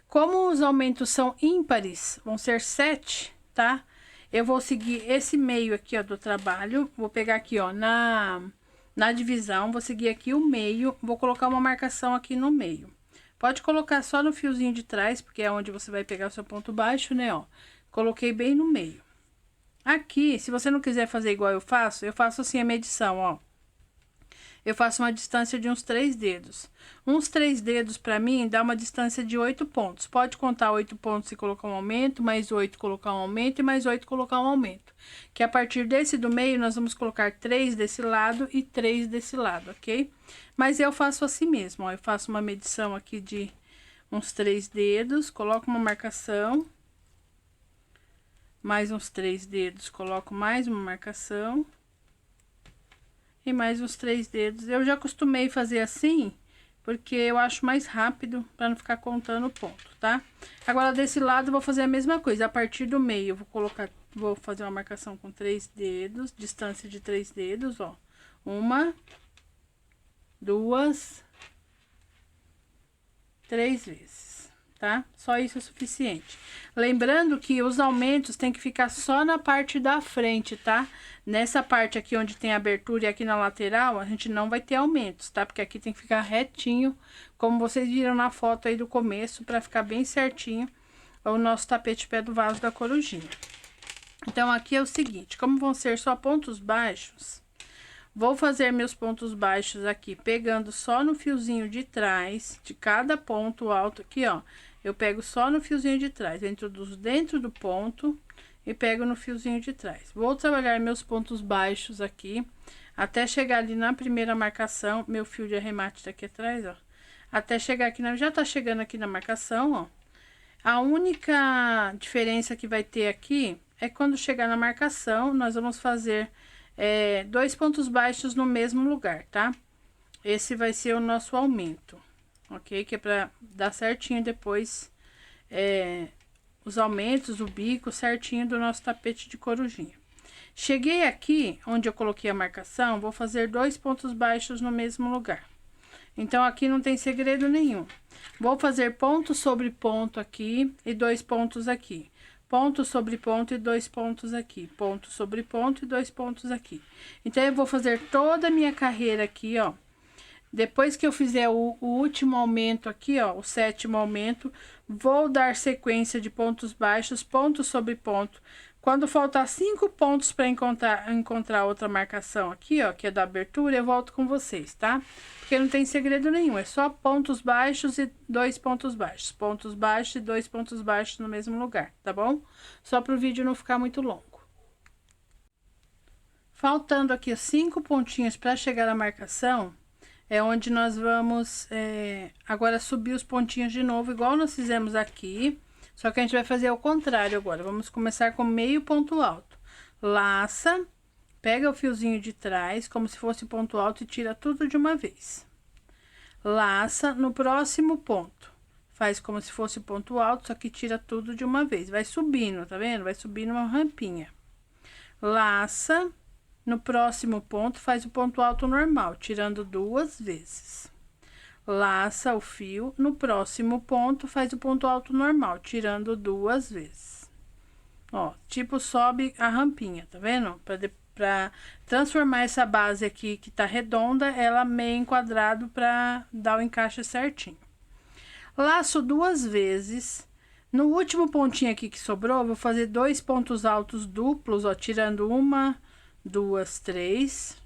Como os aumentos são ímpares, vão ser 7, tá? Eu vou seguir esse meio aqui, ó, do trabalho. Vou pegar aqui, ó, na divisão, vou seguir aqui o meio. Vou colocar uma marcação aqui no meio. Pode colocar só no fiozinho de trás, porque é onde você vai pegar o seu ponto baixo, né, ó. Coloquei bem no meio. Aqui, se você não quiser fazer igual eu faço assim a medição, ó. Eu faço uma distância de uns 3 dedos. Uns 3 dedos, pra mim, dá uma distância de 8 pontos. Pode contar 8 pontos e colocar um aumento, mais 8 colocar um aumento e mais 8 colocar um aumento. Que a partir desse do meio, nós vamos colocar 3 desse lado e 3 desse lado, ok? Mas eu faço assim mesmo, ó. Eu faço uma medição aqui de uns 3 dedos, coloco uma marcação. Mais uns 3 dedos, coloco mais uma marcação. E mais uns 3 dedos. Eu já acostumei fazer assim, porque eu acho mais rápido, para não ficar contando o ponto, tá? Agora, desse lado, eu vou fazer a mesma coisa. A partir do meio, eu vou fazer uma marcação com 3 dedos, distância de 3 dedos, ó. 1, 2, 3 vezes, tá? Só isso é suficiente. Lembrando que os aumentos tem que ficar só na parte da frente, tá? Nessa parte aqui onde tem abertura e aqui na lateral, a gente não vai ter aumentos, tá? Porque aqui tem que ficar retinho, como vocês viram na foto aí do começo, para ficar bem certinho o nosso tapete pé do vaso da corujinha. Então, aqui é o seguinte, como vão ser só pontos baixos, vou fazer meus pontos baixos aqui, pegando só no fiozinho de trás, de cada ponto alto aqui, ó. Eu pego só no fiozinho de trás, introduzo dentro do ponto e pego no fiozinho de trás. Vou trabalhar meus pontos baixos aqui, até chegar ali na primeira marcação, meu fio de arremate tá aqui atrás, ó. Até chegar aqui, já tá chegando aqui na marcação, ó. A única diferença que vai ter aqui é quando chegar na marcação, nós vamos fazer 2 pontos baixos no mesmo lugar, tá? Esse vai ser o nosso aumento, ok? Que é pra dar certinho depois os aumentos, o bico certinho do nosso tapete de corujinha. Cheguei aqui, onde eu coloquei a marcação, vou fazer 2 pontos baixos no mesmo lugar. Então, aqui não tem segredo nenhum. Vou fazer ponto sobre ponto aqui e 2 pontos aqui. Ponto sobre ponto e 2 pontos aqui. Ponto sobre ponto e 2 pontos aqui. Então, eu vou fazer toda a minha carreira aqui, ó. Depois que eu fizer o último aumento aqui, ó, o 7º aumento, vou dar sequência de pontos baixos, ponto sobre ponto. Quando faltar 5 pontos para encontrar outra marcação aqui, ó, que é da abertura, eu volto com vocês, tá? Porque não tem segredo nenhum, é só pontos baixos e 2 pontos baixos. Pontos baixos e 2 pontos baixos no mesmo lugar, tá bom? Só para o vídeo não ficar muito longo. Faltando aqui 5 pontinhos para chegar à marcação, é onde nós vamos agora subir os pontinhos de novo, igual nós fizemos aqui. Só que a gente vai fazer ao contrário agora. Vamos começar com meio ponto alto. Laça, pega o fiozinho de trás, como se fosse ponto alto, e tira tudo de uma vez. Laça no próximo ponto. Faz como se fosse ponto alto, só que tira tudo de uma vez. Vai subindo, tá vendo? Vai subindo uma rampinha. Laça no próximo ponto, faz o ponto alto normal, tirando 2 vezes. Laça o fio, no próximo ponto, faz o ponto alto normal, tirando 2 vezes. Ó, tipo, sobe a rampinha, tá vendo? Pra transformar essa base aqui, que tá redonda, ela meio enquadrado pra dar o encaixe certinho. Laço 2 vezes. No último pontinho aqui que sobrou, eu vou fazer 2 pontos altos duplos, ó, tirando 1, 2, 3...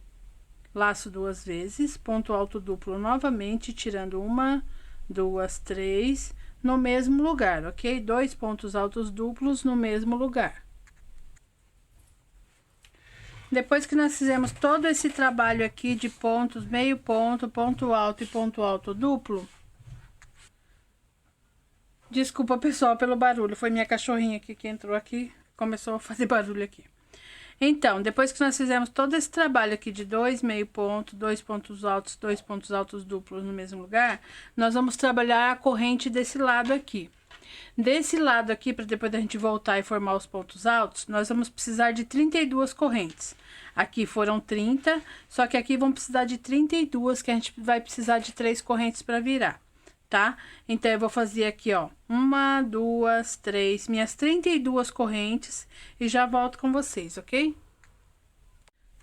Laço 2 vezes, ponto alto duplo novamente, tirando 1, 2, 3, no mesmo lugar, ok? 2 pontos altos duplos no mesmo lugar. Depois que nós fizemos todo esse trabalho aqui de pontos, meio ponto, ponto alto e ponto alto duplo. Desculpa, pessoal, pelo barulho, foi minha cachorrinha aqui que entrou aqui, começou a fazer barulho aqui. Então, depois que nós fizemos todo esse trabalho aqui de 2 meio ponto, 2 pontos altos duplos no mesmo lugar, nós vamos trabalhar a corrente desse lado aqui. Desse lado aqui, para depois da gente voltar e formar os pontos altos, nós vamos precisar de 32 correntes. Aqui foram 30, só que aqui vamos precisar de 32, que a gente vai precisar de 3 correntes para virar, tá? Então, eu vou fazer aqui, ó, 1, 2, 3, minhas 32 correntes e já volto com vocês, ok?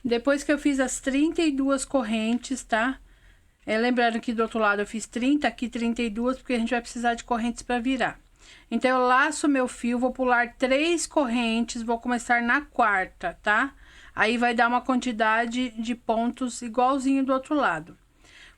Depois que eu fiz as 32 correntes, tá? Lembrando que do outro lado eu fiz 30, aqui 32, porque a gente vai precisar de correntes para virar. Então, eu laço meu fio, vou pular 3 correntes, vou começar na 4ª, tá? Aí, vai dar uma quantidade de pontos igualzinho do outro lado.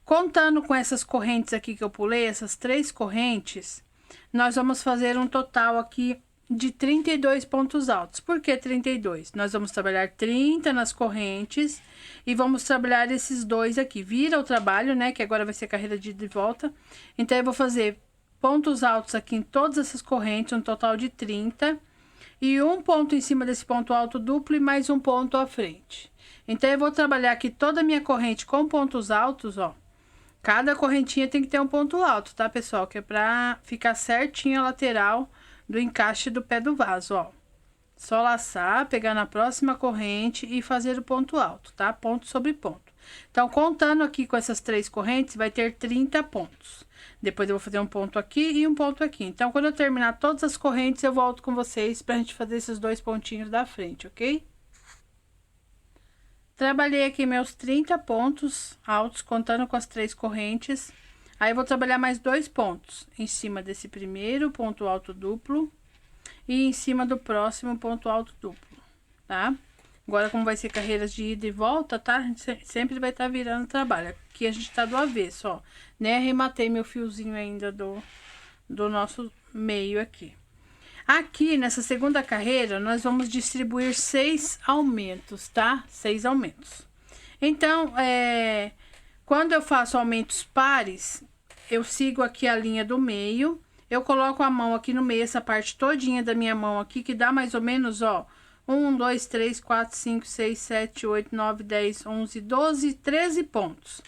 Contando com essas correntes aqui que eu pulei, essas 3 correntes, nós vamos fazer um total aqui de 32 pontos altos. Por que 32? Nós vamos trabalhar 30 nas correntes e vamos trabalhar esses 2 aqui. Vira o trabalho, né? Que agora vai ser carreira de ida e volta. Então, eu vou fazer pontos altos aqui em todas essas correntes, um total de 30. E um ponto em cima desse ponto alto duplo e mais um ponto à frente. Então, eu vou trabalhar aqui toda a minha corrente com pontos altos, ó. Cada correntinha tem que ter um ponto alto, tá, pessoal? Que é pra ficar certinho a lateral do encaixe do pé do vaso, ó. Só laçar, pegar na próxima corrente e fazer o ponto alto, tá? Ponto sobre ponto. Então, contando aqui com essas 3 correntes, vai ter 30 pontos. Depois eu vou fazer um ponto aqui e um ponto aqui. Então, quando eu terminar todas as correntes, eu volto com vocês pra gente fazer esses 2 pontinhos da frente, ok? Trabalhei aqui meus 30 pontos altos, contando com as 3 correntes. Aí, eu vou trabalhar mais 2 pontos em cima desse primeiro ponto alto duplo e em cima do próximo ponto alto duplo, tá? Agora, como vai ser carreiras de ida e volta, tá? A gente sempre vai estar virando o trabalho. Aqui a gente tá do avesso, ó. Nem arrematei meu fiozinho ainda do nosso meio aqui. Aqui, nessa segunda carreira, nós vamos distribuir 6 aumentos, tá? 6 aumentos. Então, quando eu faço aumentos pares, eu sigo aqui a linha do meio. Eu coloco a mão aqui no meio, essa parte todinha da minha mão aqui, que dá mais ou menos, ó, 1, 2, 3, 4, 5, 6, 7, 8, 9, 10, 11, 12, 13 pontos.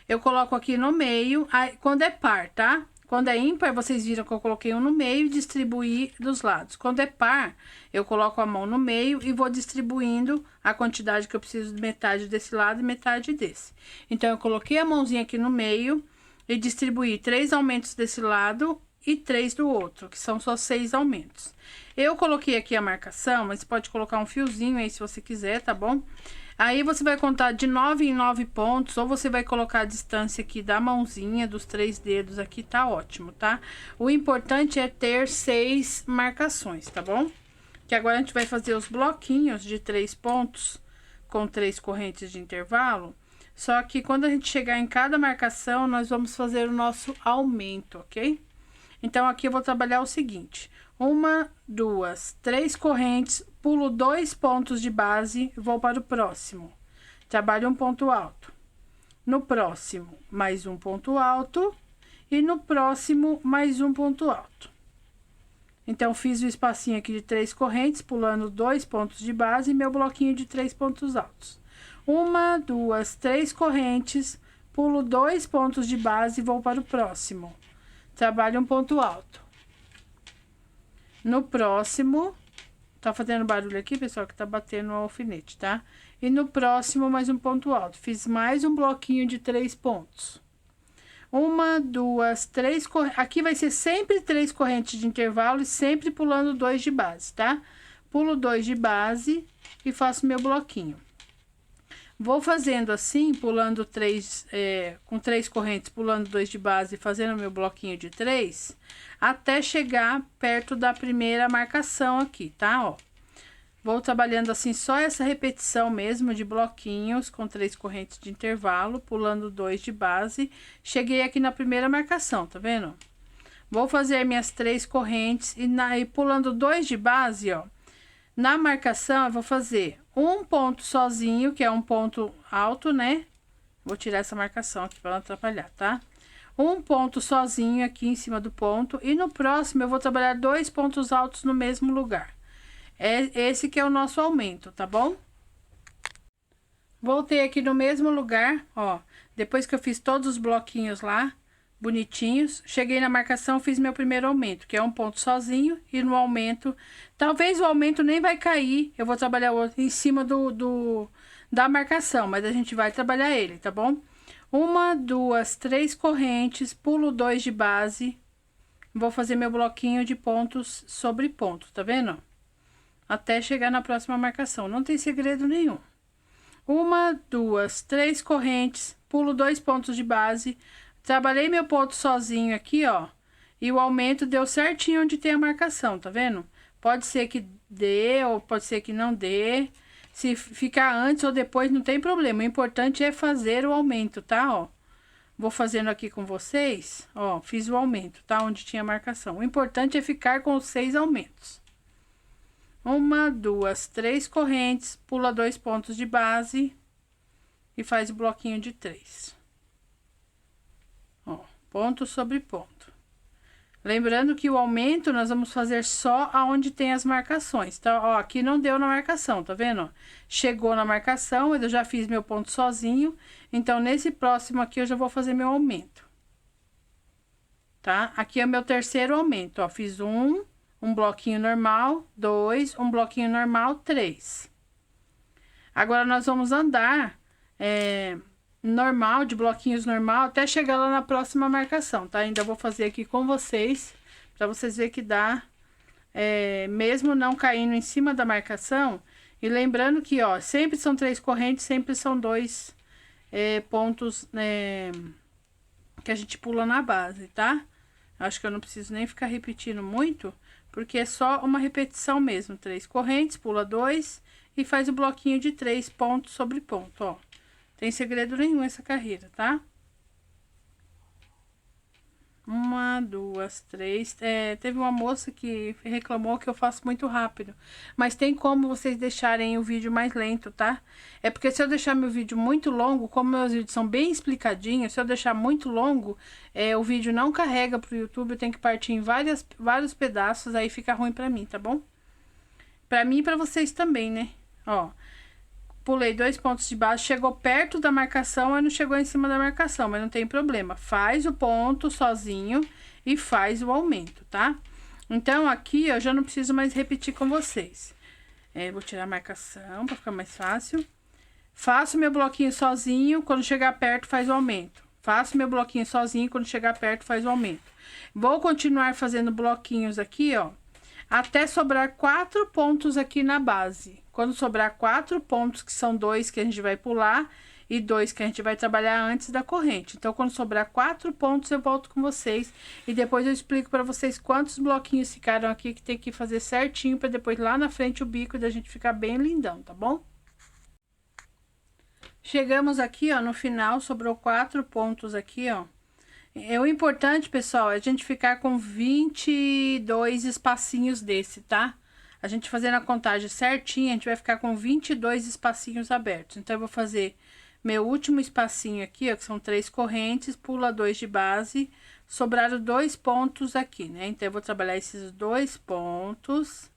Eu coloco aqui no meio, aí, quando é par, tá? Quando é ímpar, vocês viram que eu coloquei um no meio e distribuí dos lados. Quando é par, eu coloco a mão no meio e vou distribuindo a quantidade que eu preciso de metade desse lado e metade desse. Então, eu coloquei a mãozinha aqui no meio e distribuí 3 aumentos desse lado e 3 do outro, que são só 6 aumentos. Eu coloquei aqui a marcação, mas você pode colocar um fiozinho aí se você quiser, tá bom? Aí você vai contar de 9 em 9 pontos, ou você vai colocar a distância aqui da mãozinha, dos 3 dedos aqui, tá ótimo, tá? O importante é ter 6 marcações, tá bom? Que agora a gente vai fazer os bloquinhos de 3 pontos com 3 correntes de intervalo. Só que quando a gente chegar em cada marcação, nós vamos fazer o nosso aumento, ok? Então, aqui eu vou trabalhar o seguinte: 1, 2, 3 correntes, pulo 2 pontos de base, vou para o próximo. Trabalho um ponto alto. No próximo, mais um ponto alto. E no próximo, mais um ponto alto. Então, fiz o espacinho aqui de 3 correntes, pulando 2 pontos de base e meu bloquinho de 3 pontos altos. 1, 2, 3 correntes, pulo 2 pontos de base e vou para o próximo. Trabalho um ponto alto. No próximo, tá fazendo barulho aqui, pessoal, que tá batendo o alfinete, tá? E no próximo, mais um ponto alto. Fiz mais um bloquinho de 3 pontos. 1, 2, 3 correntes. Aqui vai ser sempre 3 correntes de intervalo e sempre pulando 2 de base, tá? Pulo 2 de base e faço meu bloquinho. Vou fazendo assim, pulando 3, com 3 correntes, pulando 2 de base e fazendo meu bloquinho de 3, até chegar perto da primeira marcação aqui, tá? Ó, vou trabalhando assim, só essa repetição mesmo de bloquinhos com 3 correntes de intervalo, pulando 2 de base. Cheguei aqui na primeira marcação, tá vendo? Vou fazer minhas 3 correntes e pulando 2 de base, ó. Na marcação, eu vou fazer um ponto sozinho, que é um ponto alto, né? Vou tirar essa marcação aqui para não atrapalhar, tá? Um ponto sozinho aqui em cima do ponto. E no próximo, eu vou trabalhar 2 pontos altos no mesmo lugar. Esse que é o nosso aumento, tá bom? Voltei aqui no mesmo lugar, ó. Depois que eu fiz todos os bloquinhos lá, bonitinhos, cheguei na marcação, fiz meu primeiro aumento, que é um ponto sozinho, e no aumento, talvez o aumento nem vai cair, eu vou trabalhar em cima da marcação, mas a gente vai trabalhar ele, tá bom? 1, 2, 3 correntes, pulo 2 de base, vou fazer meu bloquinho de pontos sobre ponto, tá vendo? Até chegar na próxima marcação, não tem segredo nenhum. 1, 2, 3 correntes, pulo 2 pontos de base. Trabalhei meu ponto sozinho aqui, ó, e o aumento deu certinho onde tem a marcação, tá vendo? Pode ser que dê, ou pode ser que não dê. Se ficar antes ou depois, não tem problema. O importante é fazer o aumento, tá, ó? Vou fazendo aqui com vocês, ó, fiz o aumento, tá? Onde tinha a marcação. O importante é ficar com os 6 aumentos. 1, 2, 3 correntes, pula 2 pontos de base e faz o bloquinho de 3. Ó, ponto sobre ponto. Lembrando que o aumento nós vamos fazer só aonde tem as marcações, tá? Ó, aqui não deu na marcação, tá vendo? Ó, chegou na marcação, eu já fiz meu ponto sozinho, então nesse próximo aqui eu já vou fazer meu aumento. Tá? Aqui é o meu terceiro aumento, ó, fiz um bloquinho normal, 2, um bloquinho normal, 3. Agora nós vamos andar normal, de bloquinhos normal, até chegar lá na próxima marcação, tá? Ainda vou fazer aqui com vocês, pra vocês verem que dá, mesmo não caindo em cima da marcação. E lembrando que, ó, sempre são 3 correntes, sempre são 2 pontos, que a gente pula na base, tá? Acho que eu não preciso nem ficar repetindo muito, porque é só uma repetição mesmo. 3 correntes, pula 2 e faz o bloquinho de 3 pontos sobre ponto, ó. Tem segredo nenhum essa carreira, tá? 1, 2, 3. Teve uma moça que reclamou que eu faço muito rápido. Mas tem como vocês deixarem o vídeo mais lento, tá? É porque se eu deixar meu vídeo muito longo, como meus vídeos são bem explicadinhos, se eu deixar muito longo, o vídeo não carrega pro YouTube, eu tenho que partir em vários pedaços, aí fica ruim pra mim, tá bom? Pra mim e pra vocês também, né? Ó, pulei 2 pontos de base, chegou perto da marcação, mas não chegou em cima da marcação, mas não tem problema. Faz o ponto sozinho e faz o aumento, tá? Então, aqui eu já não preciso mais repetir com vocês. Vou tirar a marcação para ficar mais fácil. Faço meu bloquinho sozinho, quando chegar perto faz o aumento. Faço meu bloquinho sozinho, quando chegar perto faz o aumento. Vou continuar fazendo bloquinhos aqui, ó, até sobrar 4 pontos aqui na base. Quando sobrar 4 pontos, que são 2 que a gente vai pular e 2 que a gente vai trabalhar antes da corrente. Então, quando sobrar 4 pontos, eu volto com vocês e depois eu explico para vocês quantos bloquinhos ficaram aqui, que tem que fazer certinho para depois lá na frente o bico da gente ficar bem lindão, tá bom? Chegamos aqui, ó, no final, sobrou 4 pontos aqui, ó. O importante, pessoal, é a gente ficar com 22 espacinhos desse, tá? A gente fazendo a contagem certinha, a gente vai ficar com 22 espacinhos abertos. Então, eu vou fazer meu último espacinho aqui, ó, que são 3 correntes, pula 2 de base, sobraram 2 pontos aqui, né? Então, eu vou trabalhar esses 2 pontos,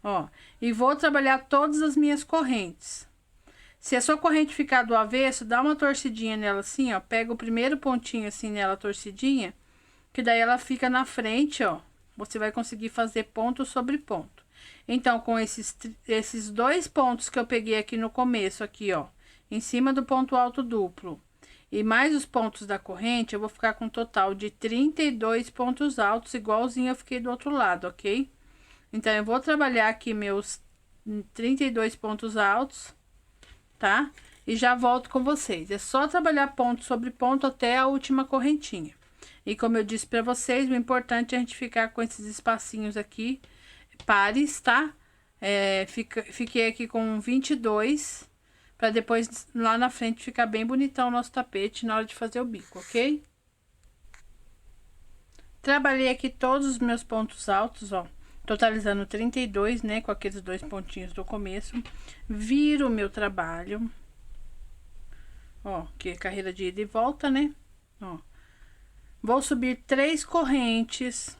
ó, e vou trabalhar todas as minhas correntes. Se a sua corrente ficar do avesso, dá uma torcidinha nela assim, ó, pega o primeiro pontinho assim nela torcidinha, que daí ela fica na frente, ó. Você vai conseguir fazer ponto sobre ponto. Então, com esses 2 pontos que eu peguei aqui no começo, aqui, ó, em cima do ponto alto duplo, e mais os pontos da corrente, eu vou ficar com um total de 32 pontos altos, igualzinho eu fiquei do outro lado, ok? Então, eu vou trabalhar aqui meus 32 pontos altos, tá? E já volto com vocês. É só trabalhar ponto sobre ponto até a última correntinha. E como eu disse pra vocês, o importante é a gente ficar com esses espacinhos aqui, pares, tá? Fiquei aqui com 22, pra depois lá na frente ficar bem bonitão o nosso tapete na hora de fazer o bico, ok? Trabalhei aqui todos os meus pontos altos, ó, totalizando 32, né, com aqueles 2 pontinhos do começo. Viro o meu trabalho, ó, que é carreira de ida e volta, né, ó. Vou subir 3 correntes,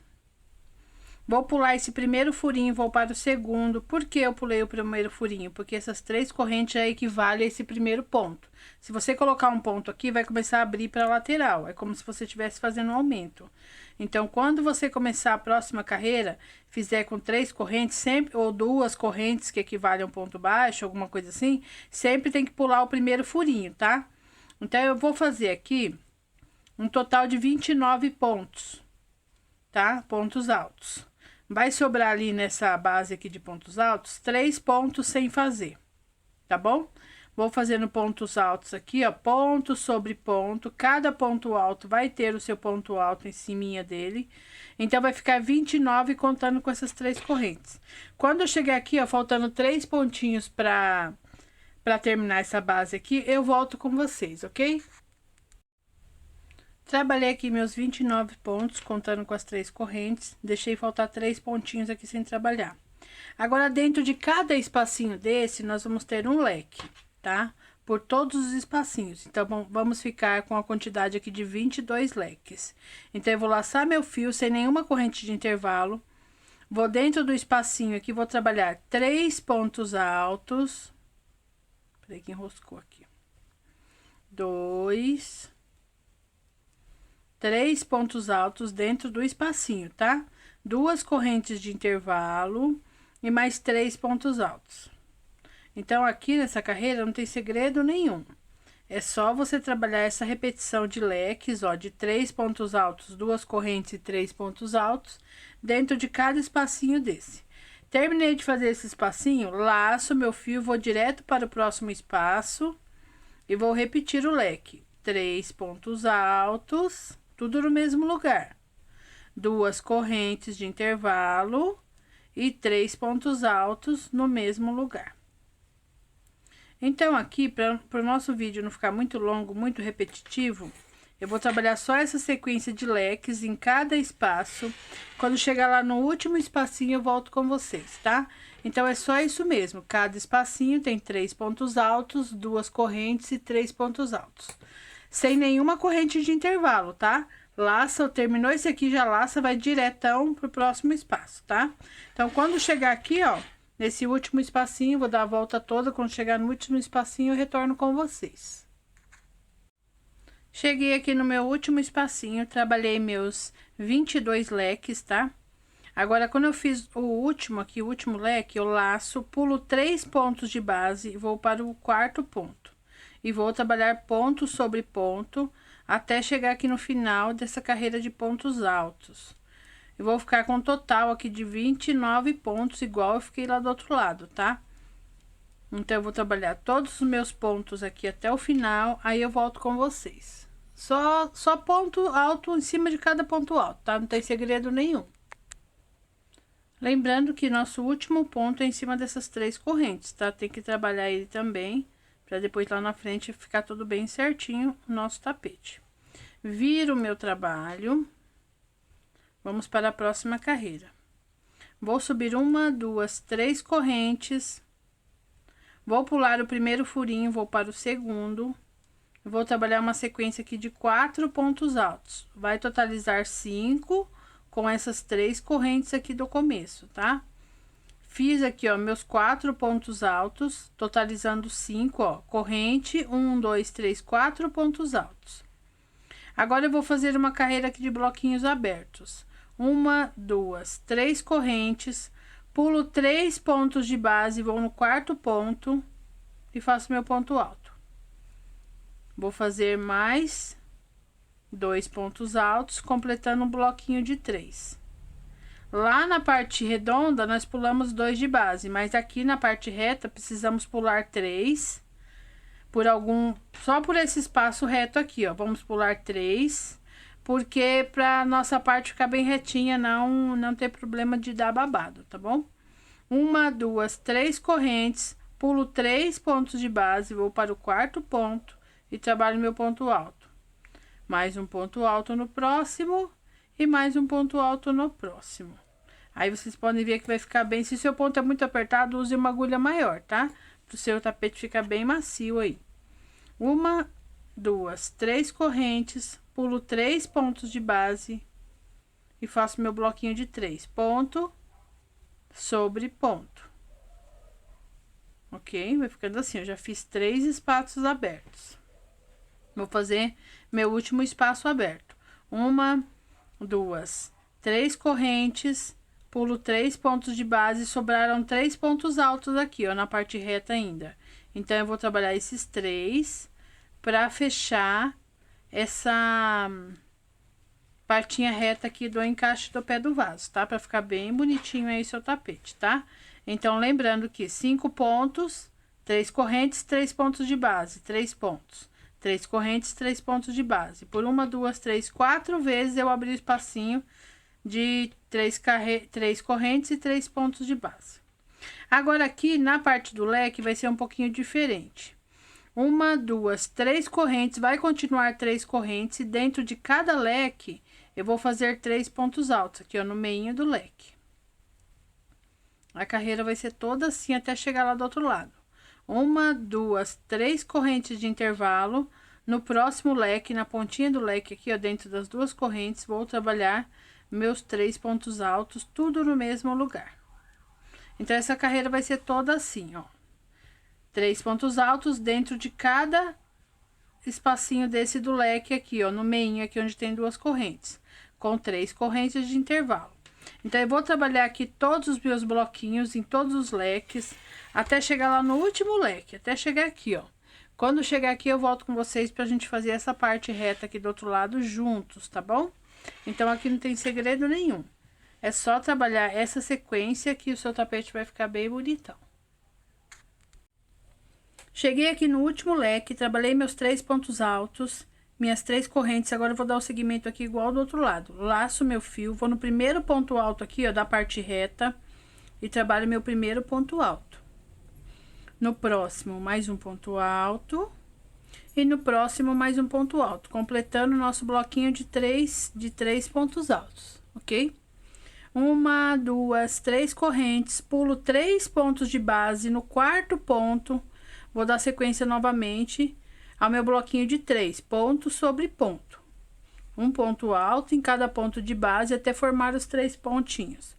vou pular esse primeiro furinho, vou para o segundo. Por que eu pulei o primeiro furinho? Porque essas 3 correntes já equivalem a esse primeiro ponto. Se você colocar um ponto aqui, vai começar a abrir para a lateral, é como se você estivesse fazendo um aumento. Então, quando você começar a próxima carreira, fizer com 3 correntes, sempre, ou 2 correntes que equivalem a um ponto baixo, alguma coisa assim, sempre tem que pular o primeiro furinho, tá? Então, eu vou fazer aqui um total de 29 pontos, tá? Pontos altos. Vai sobrar ali nessa base aqui de pontos altos, 3 pontos sem fazer, tá bom? Vou fazendo pontos altos aqui, ó, ponto sobre ponto. Cada ponto alto vai ter o seu ponto alto em cima dele. Então, vai ficar 29 contando com essas 3 correntes. Quando eu chegar aqui, ó, faltando 3 pontinhos pra terminar essa base aqui, eu volto com vocês, ok? Trabalhei aqui meus 29 pontos, contando com as 3 correntes. Deixei faltar 3 pontinhos aqui sem trabalhar. Agora, dentro de cada espacinho desse, nós vamos ter um leque, tá? Por todos os espacinhos. Então, vamos ficar com a quantidade aqui de 22 leques. Então, eu vou laçar meu fio sem nenhuma corrente de intervalo. Vou dentro do espacinho aqui, vou trabalhar 3 pontos altos. Peraí que enroscou aqui. 2... 3 pontos altos dentro do espacinho, tá? 2 correntes de intervalo e mais 3 pontos altos. Então, aqui nessa carreira não tem segredo nenhum. É só você trabalhar essa repetição de leques, ó, de 3 pontos altos, 2 correntes e 3 pontos altos, dentro de cada espacinho desse. Terminei de fazer esse espacinho, laço meu fio, vou direto para o próximo espaço e vou repetir o leque. 3 pontos altos, tudo no mesmo lugar. 2 correntes de intervalo e 3 pontos altos no mesmo lugar. Então, aqui, para o nosso vídeo não ficar muito longo, muito repetitivo, eu vou trabalhar só essa sequência de leques em cada espaço. Quando chegar lá no último espacinho, eu volto com vocês, tá? Então, é só isso mesmo. Cada espacinho tem 3 pontos altos, 2 correntes e 3 pontos altos. Sem nenhuma corrente de intervalo, tá? Laça, terminou esse aqui, já laça, vai diretão pro próximo espaço, tá? Então, quando chegar aqui, ó, nesse último espacinho, vou dar a volta toda, quando chegar no último espacinho, eu retorno com vocês. Cheguei aqui no meu último espacinho, trabalhei meus 22 leques, tá? Agora, quando eu fiz o último aqui, o último leque, eu laço, pulo 3 pontos de base e vou para o quarto ponto. E vou trabalhar ponto sobre ponto, até chegar aqui no final dessa carreira de pontos altos. Eu vou ficar com um total aqui de 29 pontos, igual eu fiquei lá do outro lado, tá? Então, eu vou trabalhar todos os meus pontos aqui até o final, aí eu volto com vocês. Só ponto alto em cima de cada ponto alto, tá? Não tem segredo nenhum. Lembrando que nosso último ponto é em cima dessas 3 correntes, tá? Tem que trabalhar ele também, pra depois lá na frente ficar tudo bem certinho o nosso tapete. Viro o meu trabalho. Vamos para a próxima carreira. Vou subir 1, 2, 3 correntes. Vou pular o primeiro furinho, vou para o segundo. Vou trabalhar uma sequência aqui de 4 pontos altos. Vai totalizar 5 com essas 3 correntes aqui do começo, tá? Fiz aqui, ó, meus 4 pontos altos, totalizando 5, ó, corrente, 1, 2, 3, 4 pontos altos. Agora, eu vou fazer uma carreira aqui de bloquinhos abertos. 1, 2, 3 correntes, pulo 3 pontos de base, vou no quarto ponto e faço meu ponto alto. Vou fazer mais 2 pontos altos, completando um bloquinho de 3. Lá na parte redonda, nós pulamos 2 de base, mas aqui na parte reta, precisamos pular 3 só por esse espaço reto aqui, ó. Vamos pular 3, porque pra nossa parte ficar bem retinha, não ter problema de dar babado, tá bom? 1, 2, 3 correntes, pulo 3 pontos de base, vou para o quarto ponto e trabalho meu ponto alto. Mais um ponto alto no próximo e mais um ponto alto no próximo. Aí, vocês podem ver que vai ficar bem. Se o seu ponto é muito apertado, use uma agulha maior, tá? Para o seu tapete ficar bem macio aí. 1, 2, 3 correntes, pulo 3 pontos de base e faço meu bloquinho de 3. Ponto sobre ponto. Ok? Vai ficando assim, eu já fiz 3 espaços abertos. Vou fazer meu último espaço aberto. 1, 2, 3 correntes, pulo 3 pontos de base, sobraram 3 pontos altos aqui, ó, na parte reta ainda. Então, eu vou trabalhar esses 3 para fechar essa partinha reta aqui do encaixe do pé do vaso, tá? Para ficar bem bonitinho aí seu tapete, tá? Então, lembrando que 5 pontos, 3 correntes, 3 pontos de base, 3 pontos. 3 correntes, 3 pontos de base. Por 1, 2, 3, 4 vezes eu abri o espacinho de 3 correntes e 3 pontos de base. Agora, aqui na parte do leque vai ser um pouquinho diferente. 1, 2, 3 correntes, vai continuar 3 correntes e dentro de cada leque eu vou fazer 3 pontos altos aqui, ó, no meio do leque. A carreira vai ser toda assim até chegar lá do outro lado. 1, 2, 3 correntes de intervalo. No próximo leque, na pontinha do leque aqui, ó, dentro das 2 correntes, vou trabalhar meus 3 pontos altos, tudo no mesmo lugar. Então, essa carreira vai ser toda assim, ó. 3 pontos altos dentro de cada espacinho desse do leque aqui, ó, no meio aqui onde tem 2 correntes, com 3 correntes de intervalo. Então, eu vou trabalhar aqui todos os meus bloquinhos em todos os leques, até chegar lá no último leque, até chegar aqui, ó. Quando chegar aqui, eu volto com vocês pra gente fazer essa parte reta aqui do outro lado juntos, tá bom? Então, aqui não tem segredo nenhum. É só trabalhar essa sequência que o seu tapete vai ficar bem bonitão. Cheguei aqui no último leque, trabalhei meus 3 pontos altos, minhas 3 correntes. Agora eu vou dar o segmento aqui igual do outro lado. Laço meu fio, vou no primeiro ponto alto aqui, ó, da parte reta, e trabalho meu primeiro ponto alto. No próximo, mais um ponto alto, e no próximo, mais um ponto alto, completando o nosso bloquinho de três pontos altos, ok? 1, 2, 3 correntes, pulo 3 pontos de base. No quarto ponto, vou dar sequência novamente ao meu bloquinho de 3, ponto sobre ponto. Um ponto alto em cada ponto de base até formar os 3 pontinhos.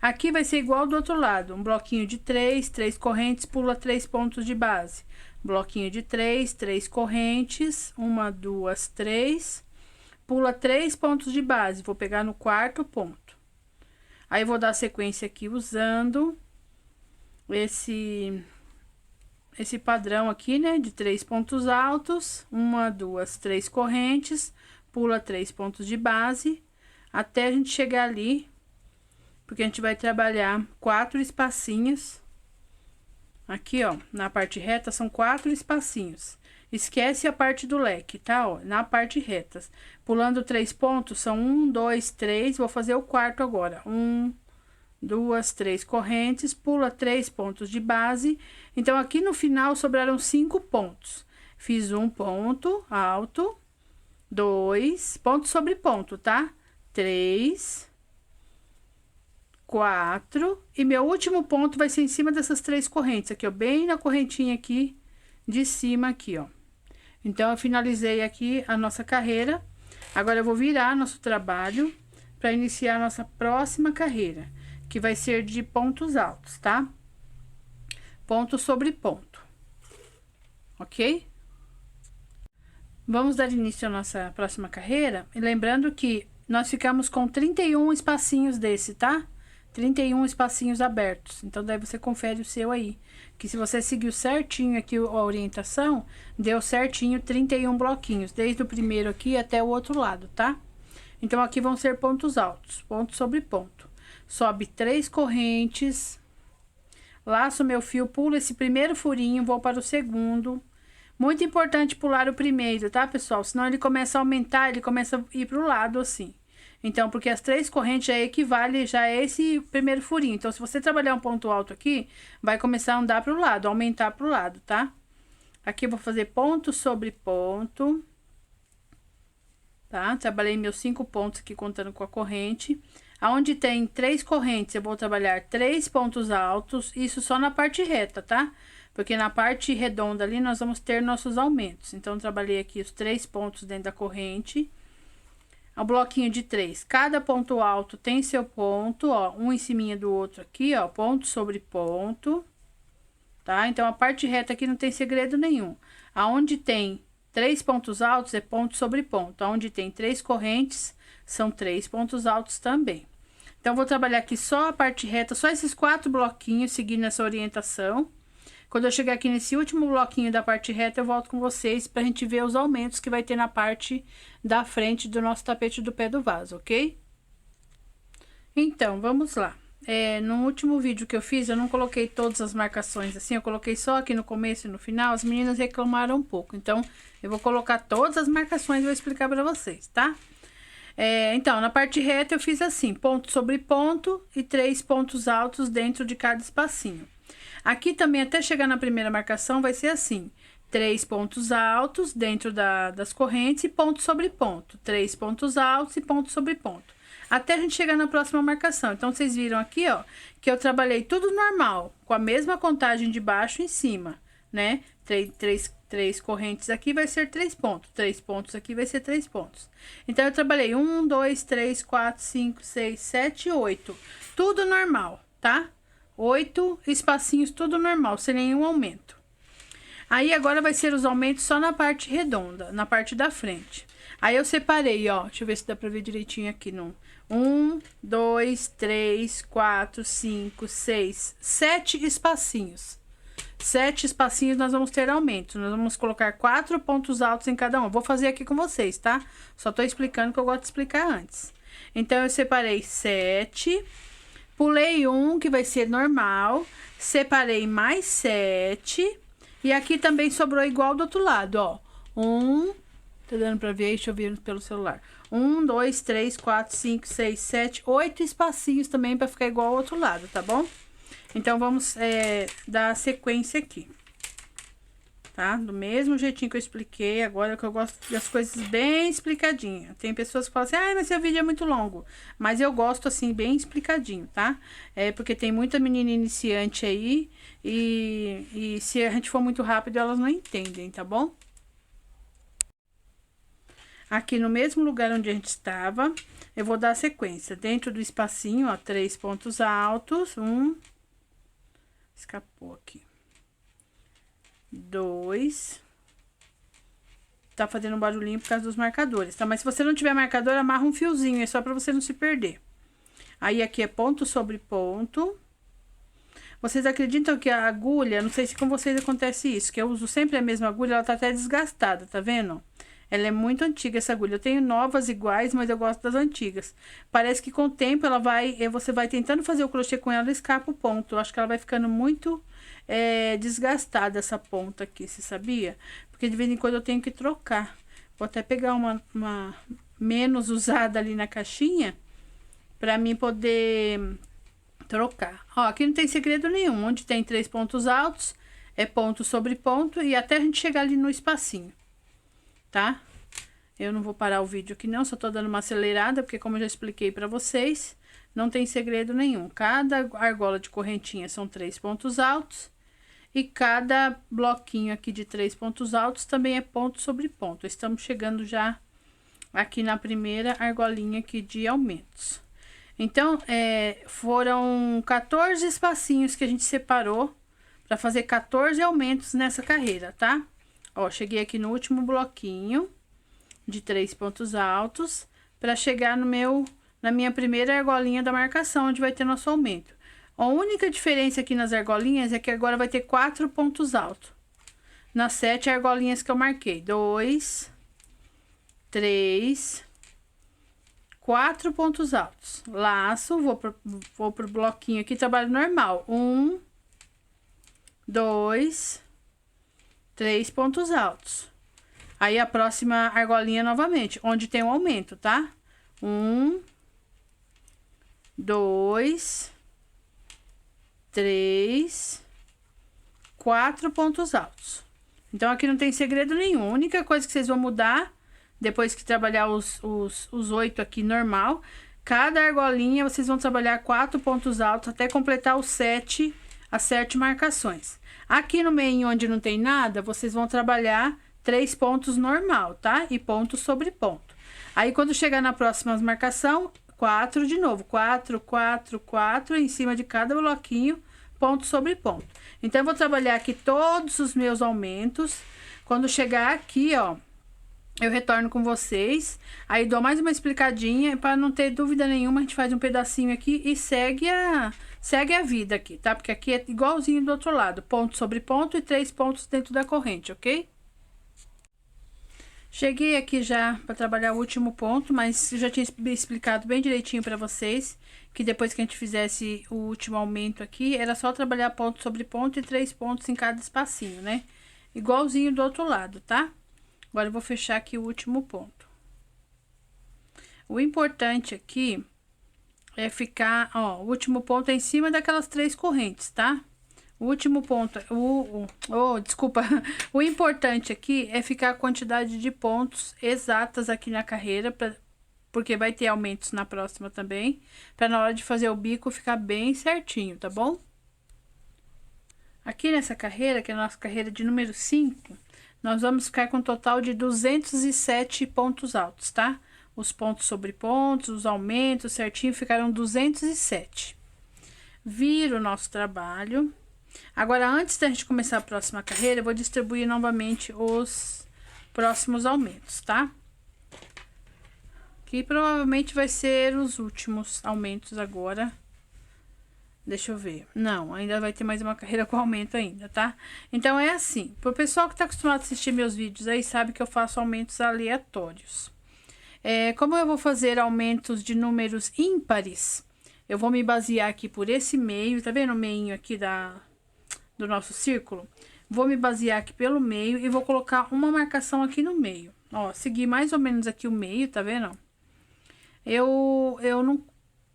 Aqui vai ser igual do outro lado, um bloquinho de 3 correntes, pula 3 pontos de base. Bloquinho de 3 correntes, 1, 2, 3, pula 3 pontos de base, vou pegar no quarto ponto. Aí, vou dar sequência aqui usando esse padrão aqui, né, de 3 pontos altos, 1, 2, 3 correntes, pula 3 pontos de base, até a gente chegar ali, porque a gente vai trabalhar 4 espacinhos. Aqui, ó, na parte reta são 4 espacinhos. Esquece a parte do leque, tá? Ó, na parte reta. Pulando 3 pontos, são 1, 2, 3. Vou fazer o quarto agora. 1, 2, 3 correntes, pula 3 pontos de base. Então, aqui no final sobraram 5 pontos. Fiz um ponto alto, 2, ponto sobre ponto, tá? 3, 4, e meu último ponto vai ser em cima dessas 3 correntes aqui, ó, bem na correntinha aqui de cima aqui, ó. Então, eu finalizei aqui a nossa carreira. Agora, eu vou virar nosso trabalho para iniciar a nossa próxima carreira, que vai ser de pontos altos, tá? Ponto sobre ponto, ok? Vamos dar início à nossa próxima carreira, e lembrando que nós ficamos com 31 espacinhos desse, tá? 31 espacinhos abertos. Então, daí você confere o seu aí, que se você seguiu certinho aqui a orientação, deu certinho 31 bloquinhos, desde o primeiro aqui até o outro lado, tá? Então, aqui vão ser pontos altos, ponto sobre ponto. Sobe 3 correntes, laço meu fio, pulo esse primeiro furinho, vou para o segundo. Muito importante pular o primeiro, tá, pessoal? Senão ele começa a aumentar, ele começa a ir pro lado assim. Então, porque as 3 correntes já equivale já a esse primeiro furinho. Então, se você trabalhar um ponto alto aqui, vai começar a andar pro lado, aumentar pro lado, tá? Aqui eu vou fazer ponto sobre ponto, tá? Trabalhei meus 5 pontos aqui contando com a corrente. Aonde tem 3 correntes, eu vou trabalhar 3 pontos altos, isso só na parte reta, tá? Porque na parte redonda ali, nós vamos ter nossos aumentos. Então, trabalhei aqui os 3 pontos dentro da corrente. O bloquinho de 3, cada ponto alto tem seu ponto, ó, um em cima do outro aqui, ó, ponto sobre ponto, tá? Então, a parte reta aqui não tem segredo nenhum. Aonde tem 3 pontos altos, é ponto sobre ponto. Aonde tem 3 correntes, são 3 pontos altos também. Então, vou trabalhar aqui só a parte reta, só esses 4 bloquinhos, seguindo essa orientação. Quando eu chegar aqui nesse último bloquinho da parte reta, eu volto com vocês pra gente ver os aumentos que vai ter na parte da frente do nosso tapete do pé do vaso, ok? Então, vamos lá. No último vídeo que eu fiz, eu não coloquei todas as marcações assim, eu coloquei só aqui no começo e no final. As meninas reclamaram um pouco, então eu vou colocar todas as marcações e vou explicar pra vocês, tá? Então, na parte reta eu fiz assim, ponto sobre ponto e 3 pontos altos dentro de cada espacinho. Aqui também, até chegar na primeira marcação, vai ser assim, 3 pontos altos dentro das correntes e ponto sobre ponto. 3 pontos altos e ponto sobre ponto. Até a gente chegar na próxima marcação. Então, vocês viram aqui, ó, que eu trabalhei tudo normal, com a mesma contagem de baixo em cima, né? 3 correntes aqui vai ser 3 pontos. 3 pontos aqui vai ser 3 pontos. Então, eu trabalhei 1, 2, 3, 4, 5, 6, 7, 8. Tudo normal, tá? 8 espacinhos, tudo normal, sem nenhum aumento. Aí, agora vai ser os aumentos só na parte redonda, na parte da frente. Aí, eu separei, ó, deixa eu ver se dá pra ver direitinho aqui no... 1, 2, 3, 4, 5, 6, 7 espacinhos. 7 espacinhos nós vamos ter aumento. Nós vamos colocar 4 pontos altos em cada um. Vou fazer aqui com vocês, tá? Só tô explicando que eu gosto de explicar antes. Então, eu separei 7. Pulei um, que vai ser normal. Separei mais 7. E aqui também sobrou igual do outro lado, ó. 1, tá dando pra ver? Deixa eu ver pelo celular. 1, 2, 3, 4, 5, 6, 7, 8 espacinhos também pra ficar igual ao outro lado, tá bom? Então, vamos dar sequência aqui. Tá? Do mesmo jeitinho que eu expliquei, agora que eu gosto das coisas bem explicadinhas. Tem pessoas que falam assim, ah, mas seu vídeo é muito longo. Mas eu gosto assim, bem explicadinho, tá? É porque tem muita menina iniciante aí e se a gente for muito rápido, elas não entendem, tá bom? Aqui no mesmo lugar onde a gente estava, eu vou dar a sequência. Dentro do espacinho, ó, 3 pontos altos, 1, escapou aqui. 2, tá fazendo um barulhinho por causa dos marcadores, tá? Mas se você não tiver marcador, amarra um fiozinho, é só pra você não se perder. Aí, aqui é ponto sobre ponto. Vocês acreditam que a agulha, não sei se com vocês acontece isso, que eu uso sempre a mesma agulha, ela tá até desgastada, tá vendo? Ela é muito antiga, essa agulha. Eu tenho novas iguais, mas eu gosto das antigas. Parece que com o tempo ela vai... Você vai tentando fazer o crochê com ela e escapa o ponto. Eu acho que ela vai ficando muito desgastada, essa ponta aqui, você sabia? Porque de vez em quando eu tenho que trocar. Vou até pegar uma menos usada ali na caixinha, pra mim poder trocar. Ó, aqui não tem segredo nenhum. Onde tem 3 pontos altos, é ponto sobre ponto, e até a gente chegar ali no espacinho. Tá? Eu não vou parar o vídeo aqui não, só tô dando uma acelerada, porque como eu já expliquei pra vocês, não tem segredo nenhum. Cada argola de correntinha são 3 pontos altos, e cada bloquinho aqui de 3 pontos altos também é ponto sobre ponto. Estamos chegando já aqui na primeira argolinha aqui de aumentos. Então, foram 14 espacinhos que a gente separou pra fazer 14 aumentos nessa carreira, tá? Ó, cheguei aqui no último bloquinho de 3 pontos altos para chegar na minha primeira argolinha da marcação, onde vai ter nosso aumento. A única diferença aqui nas argolinhas é que agora vai ter 4 pontos altos. Nas 7 argolinhas que eu marquei. 2, 3, 4 pontos altos. Laço, vou pro bloquinho aqui, trabalho normal. 1, 2, 3 pontos altos. Aí, a próxima argolinha novamente, onde tem um aumento, tá? 1, 2, 3, 4 pontos altos. Então, aqui não tem segredo nenhum. A única coisa que vocês vão mudar, depois que trabalhar os 8 aqui normal, cada argolinha vocês vão trabalhar 4 pontos altos até completar os 7, as 7 marcações. Aqui no meio, onde não tem nada, vocês vão trabalhar 3 pontos normal, tá? E ponto sobre ponto. Aí, quando chegar na próxima marcação, 4 de novo. 4, 4, 4, em cima de cada bloquinho, ponto sobre ponto. Então, eu vou trabalhar aqui todos os meus aumentos. Quando chegar aqui, ó, eu retorno com vocês. Aí, dou mais uma explicadinha, para não ter dúvida nenhuma, a gente faz um pedacinho aqui e segue a vida aqui, tá? Porque aqui é igualzinho do outro lado, ponto sobre ponto e 3 pontos dentro da corrente, ok? Cheguei aqui já para trabalhar o último ponto, mas eu já tinha explicado bem direitinho para vocês, que depois que a gente fizesse o último aumento aqui, era só trabalhar ponto sobre ponto e 3 pontos em cada espacinho, né? Igualzinho do outro lado, tá? Agora eu vou fechar aqui o último ponto. O importante aqui é ficar, ó, o último ponto é em cima daquelas 3 correntes, tá? O último ponto, desculpa, o importante aqui é ficar a quantidade de pontos exatas aqui na carreira, porque vai ter aumentos na próxima também, para na hora de fazer o bico ficar bem certinho, tá bom? Aqui nessa carreira, que é a nossa carreira de número 5, nós vamos ficar com um total de 207 pontos altos, tá? Os pontos sobre pontos, os aumentos certinho, ficaram 207. Viro o nosso trabalho. Agora, antes da gente começar a próxima carreira, eu vou distribuir novamente os próximos aumentos, tá? Que provavelmente vai ser os últimos aumentos agora. Deixa eu ver. Não, ainda vai ter mais uma carreira com aumento ainda, tá? Então, é assim. Pro pessoal que tá acostumado a assistir meus vídeos aí, sabe que eu faço aumentos aleatórios. Como eu vou fazer aumentos de números ímpares, eu vou me basear aqui por esse meio. Tá vendo o meinho aqui do nosso círculo? Vou me basear aqui pelo meio e vou colocar uma marcação aqui no meio. Ó, seguir mais ou menos aqui o meio, tá vendo? Eu não...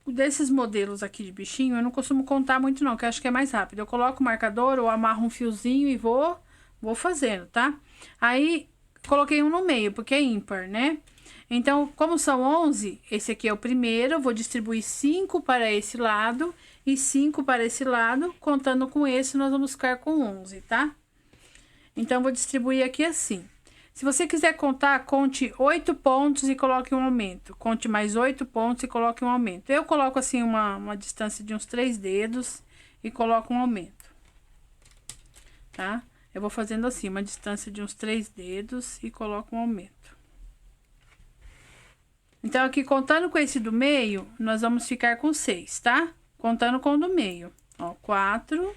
Desses modelos aqui de bichinho, eu não costumo contar muito não, que eu acho que é mais rápido. Eu coloco o marcador ou amarro um fiozinho e vou fazendo, tá? Aí, coloquei um no meio, porque é ímpar, né? Então, como são 11, esse aqui é o primeiro, eu vou distribuir 5 para esse lado e 5 para esse lado. Contando com esse, nós vamos ficar com 11, tá? Então, vou distribuir aqui assim. Se você quiser contar, conte 8 pontos e coloque um aumento. Conte mais 8 pontos e coloque um aumento. Eu coloco assim uma distância de uns 3 dedos e coloco um aumento. Tá? Eu vou fazendo assim, uma distância de uns 3 dedos e coloco um aumento. Então, aqui contando com esse do meio, nós vamos ficar com 6, tá? Contando com o do meio. Ó, 4...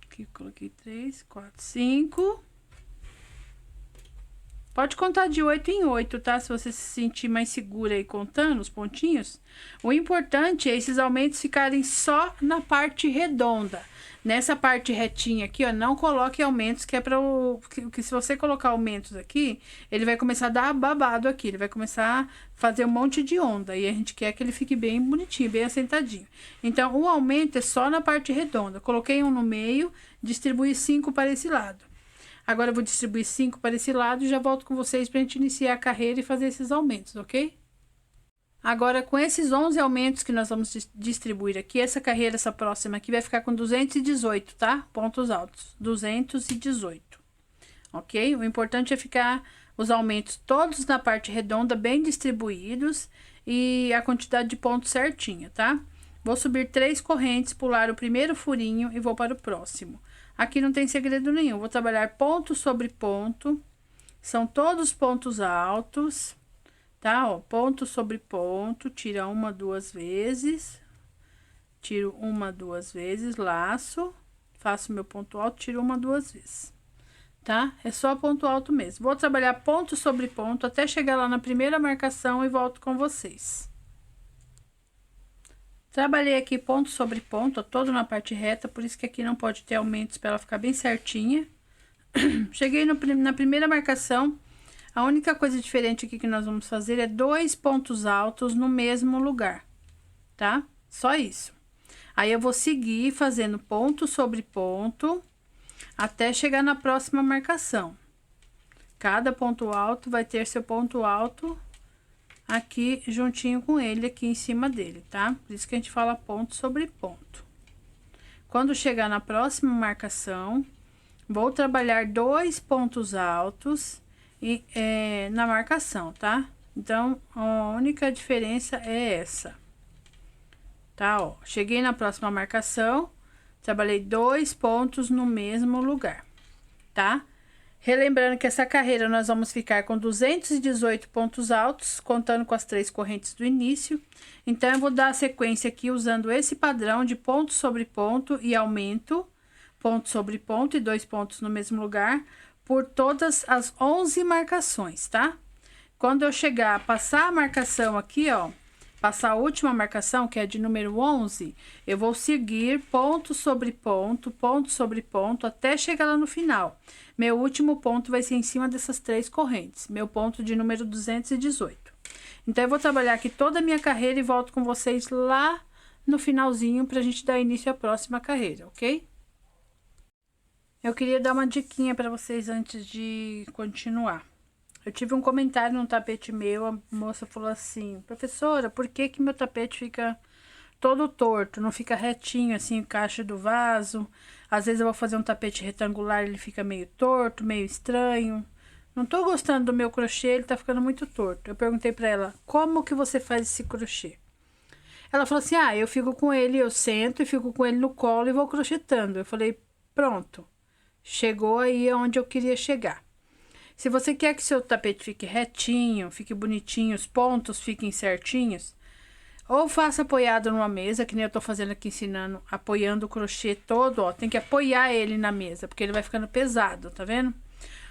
Aqui, coloquei 3, 4, 5. Pode contar de 8 em 8, tá? Se você se sentir mais segura aí contando os pontinhos. O importante é esses aumentos ficarem só na parte redonda. Nessa parte retinha aqui, ó, não coloque aumentos, que é para que se você colocar aumentos aqui, ele vai começar a dar babado aqui, ele vai começar a fazer um monte de onda, e a gente quer que ele fique bem bonitinho, bem assentadinho. Então, o aumento é só na parte redonda. Coloquei um no meio, distribuí 5 para esse lado. Agora, eu vou distribuir 5 para esse lado e já volto com vocês para a gente iniciar a carreira e fazer esses aumentos, ok? Agora, com esses 11 aumentos que nós vamos distribuir aqui, essa carreira, essa próxima aqui, vai ficar com 218, tá? Pontos altos, 218, ok? O importante é ficar os aumentos todos na parte redonda, bem distribuídos e a quantidade de pontos certinha, tá? Vou subir 3 correntes, pular o primeiro furinho e vou para o próximo. Aqui não tem segredo nenhum, vou trabalhar ponto sobre ponto, são todos pontos altos. Tá, ó, ponto sobre ponto, tira uma, 2 vezes, tiro uma, 2 vezes, laço, faço meu ponto alto, tiro uma, 2 vezes, tá? É só ponto alto mesmo. Vou trabalhar ponto sobre ponto até chegar lá na primeira marcação e volto com vocês. Trabalhei aqui ponto sobre ponto, ó, todo na parte reta, por isso que aqui não pode ter aumentos para ela ficar bem certinha. Cheguei na primeira marcação. A única coisa diferente aqui que nós vamos fazer é 2 pontos altos no mesmo lugar, tá? Só isso. Aí, eu vou seguir fazendo ponto sobre ponto até chegar na próxima marcação. Cada ponto alto vai ter seu ponto alto aqui juntinho com ele, aqui em cima dele, tá? Por isso que a gente fala ponto sobre ponto. Quando chegar na próxima marcação, vou trabalhar 2 pontos altos e na marcação, tá? Então, a única diferença é essa, tá? Ó, cheguei na próxima marcação, trabalhei 2 pontos no mesmo lugar, tá? Relembrando que essa carreira nós vamos ficar com 218 pontos altos, contando com as 3 correntes do início. Então, eu vou dar a sequência aqui usando esse padrão de ponto sobre ponto e aumento, ponto sobre ponto e 2 pontos no mesmo lugar, por todas as 11 marcações, tá? Quando eu chegar a passar a marcação aqui, ó, passar a última marcação, que é de número 11, eu vou seguir ponto sobre ponto, até chegar lá no final. Meu último ponto vai ser em cima dessas 3 correntes, meu ponto de número 218. Então, eu vou trabalhar aqui toda a minha carreira e volto com vocês lá no finalzinho pra gente dar início à próxima carreira, ok? Eu queria dar uma diquinha para vocês antes de continuar. Eu tive um comentário num tapete meu, a moça falou assim: professora, por que que meu tapete fica todo torto, não fica retinho assim, o caixa do vaso? Às vezes eu vou fazer um tapete retangular, ele fica meio torto, meio estranho. Não tô gostando do meu crochê, ele tá ficando muito torto. Eu perguntei para ela: como que você faz esse crochê? Ela falou assim, eu fico com ele, eu sento e fico com ele no colo e vou crochetando. Eu falei, pronto, chegou aí onde eu queria chegar. Se você quer que seu tapete fique retinho, fique bonitinho, os pontos fiquem certinhos, ou faça apoiado numa mesa, que nem eu tô fazendo aqui, ensinando, apoiando o crochê todo, ó. Tem que apoiar ele na mesa, porque ele vai ficando pesado, tá vendo?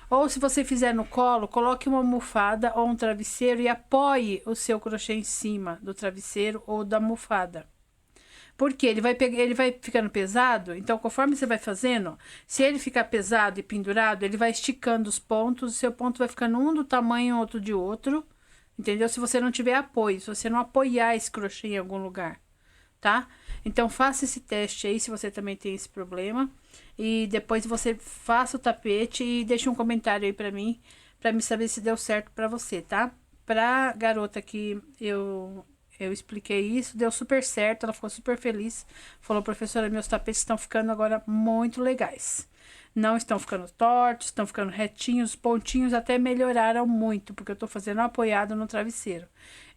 Ou se você fizer no colo, coloque uma almofada ou um travesseiro e apoie o seu crochê em cima do travesseiro ou da almofada. Porque ele vai ficando pesado, então conforme você vai fazendo, se ele ficar pesado e pendurado, ele vai esticando os pontos, o seu ponto vai ficando um do tamanho, outro de outro, entendeu? Se você não tiver apoio, se você não apoiar esse crochê em algum lugar, tá? Então faça esse teste aí, se você também tem esse problema, e depois você faça o tapete e deixe um comentário aí pra mim saber se deu certo pra você, tá? Pra garota que eu expliquei isso, deu super certo, ela ficou super feliz. Falou, professora, meus tapetes estão ficando agora muito legais. Não estão ficando tortos, estão ficando retinhos, os pontinhos até melhoraram muito, porque eu tô fazendo apoiado no travesseiro.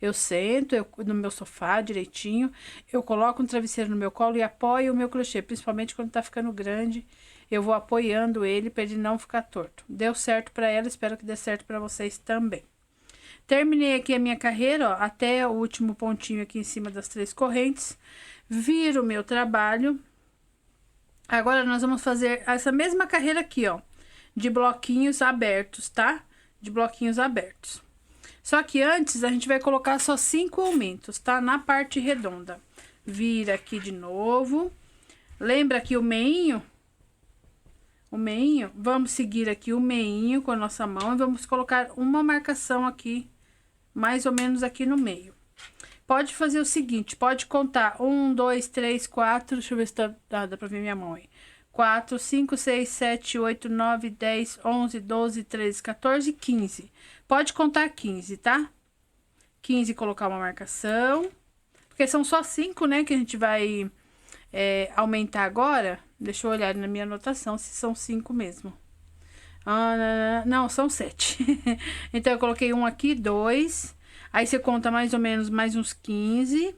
Eu sento no meu sofá direitinho, eu coloco um travesseiro no meu colo e apoio o meu crochê, principalmente quando tá ficando grande, eu vou apoiando ele para ele não ficar torto. Deu certo para ela, espero que dê certo para vocês também. Terminei aqui a minha carreira, ó, até o último pontinho aqui em cima das 3 correntes. Viro o meu trabalho. Agora, nós vamos fazer essa mesma carreira aqui, ó, de bloquinhos abertos, tá? De bloquinhos abertos. Só que antes, a gente vai colocar só 5 aumentos, tá? Na parte redonda. Vira aqui de novo. Lembra que o meinho, vamos seguir aqui o meinho com a nossa mão e vamos colocar uma marcação aqui, mais ou menos aqui no meio. Pode fazer o seguinte, pode contar 1, 2, 3, 4, deixa eu ver se dá pra ver minha mão aí. 4, 5, 6, 7, 8, 9, 10, 11, 12, 13, 14, 15. Pode contar 15, tá? 15 colocar uma marcação, porque são só 5, né, que a gente vai aumentar agora. Deixa eu olhar na minha anotação se são 5 mesmo. Não, são 7. Então, eu coloquei um aqui, 2. Aí, você conta mais ou menos mais uns 15.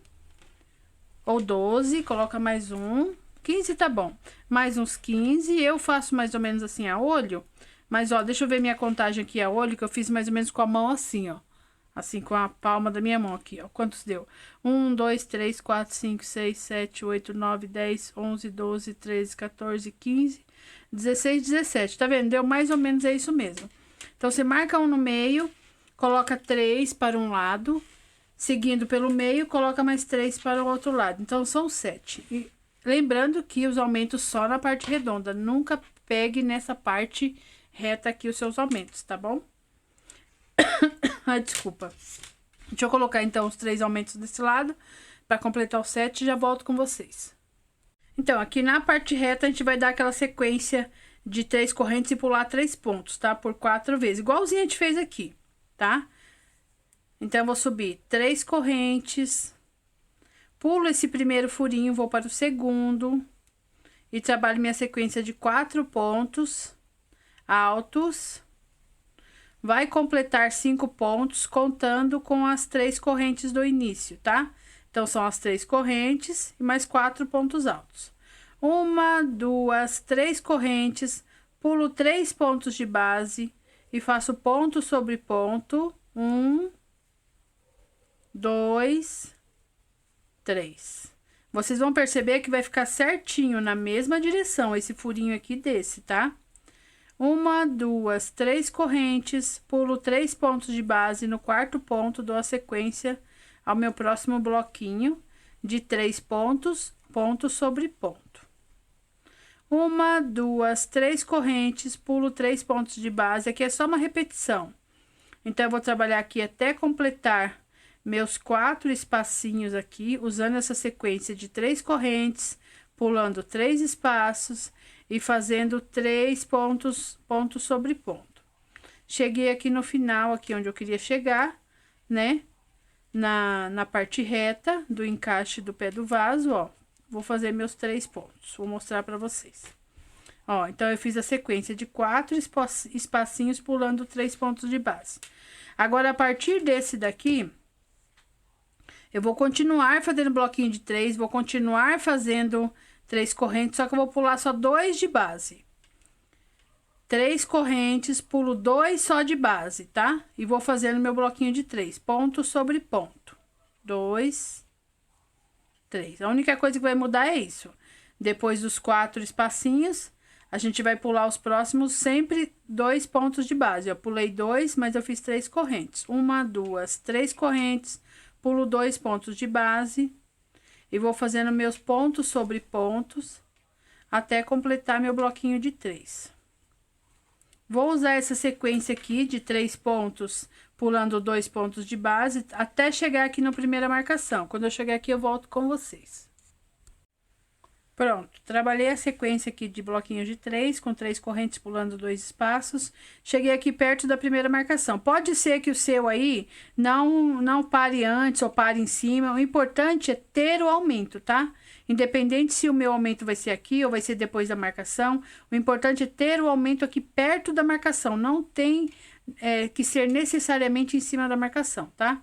Ou 12, coloca mais um. 15 tá bom. Mais uns 15. Eu faço mais ou menos assim a olho. Mas, ó, deixa eu ver minha contagem aqui a olho, que eu fiz mais ou menos com a mão assim, ó. Assim, com a palma da minha mão aqui, ó. Quantos deu? 1, 2, 3, 4, 5, 6, 7, 8, 9, 10, 11, 12, 13, 14, 15, 16, 17. Tá vendo? Deu mais ou menos, é isso mesmo. Então, você marca um no meio, coloca 3 para um lado, seguindo pelo meio, coloca mais 3 para o outro lado. Então, são 7. E lembrando que os aumentos só na parte redonda. Nunca pegue nessa parte reta aqui os seus aumentos, tá bom? Ai, desculpa. Deixa eu colocar, então, os 3 aumentos desse lado, para completar os 7, e já volto com vocês. Então, aqui na parte reta, a gente vai dar aquela sequência de 3 correntes e pular 3 pontos, tá? Por 4 vezes, igualzinho a gente fez aqui, tá? Então, eu vou subir 3 correntes, pulo esse primeiro furinho, vou para o segundo, e trabalho minha sequência de 4 pontos altos. Vai completar 5 pontos, contando com as 3 correntes do início, tá? Então, são as 3 correntes e mais 4 pontos altos. 1, 2, 3 correntes, pulo 3 pontos de base e faço ponto sobre ponto. 1, 2, 3. Vocês vão perceber que vai ficar certinho na mesma direção, esse furinho aqui desse, tá? 1, 2, 3 correntes, pulo 3 pontos de base, no 4º ponto dou a sequência ao meu próximo bloquinho de 3 pontos, ponto sobre ponto. 1, 2, 3 correntes, pulo 3 pontos de base, aqui é só uma repetição. Então, eu vou trabalhar aqui até completar meus 4 espacinhos aqui, usando essa sequência de 3 correntes, pulando 3 espaços e fazendo 3 pontos, ponto sobre ponto. Cheguei aqui no final, aqui onde eu queria chegar, né? Na parte reta do encaixe do pé do vaso, ó. Vou fazer meus 3 pontos, vou mostrar pra vocês. Ó, então, eu fiz a sequência de 4 espacinhos pulando 3 pontos de base. Agora, a partir desse daqui, Eu vou continuar fazendo bloquinho de 3, vou continuar fazendo 3 correntes, só que eu vou pular só 2 de base. 3 correntes, pulo 2 só de base, tá? E vou fazendo meu bloquinho de 3, ponto sobre ponto. 2, 3. A única coisa que vai mudar é isso. Depois dos 4 espacinhos, a gente vai pular os próximos sempre 2 pontos de base. Eu pulei 2, mas eu fiz 3 correntes. 1, 2, 3 correntes, pulo 2 pontos de base e vou fazendo meus pontos sobre pontos até completar meu bloquinho de 3. Vou usar essa sequência aqui de 3 pontos, pulando 2 pontos de base, até chegar aqui na primeira marcação. Quando eu chegar aqui, eu volto com vocês. Pronto, trabalhei a sequência aqui de bloquinhos de 3, com 3 correntes pulando 2 espaços. Cheguei aqui perto da primeira marcação. Pode ser que o seu aí não pare antes ou pare em cima. O importante é ter o aumento, tá? Independente se o meu aumento vai ser aqui ou vai ser depois da marcação, o importante é ter o aumento aqui perto da marcação. Não tem que ser necessariamente em cima da marcação, tá?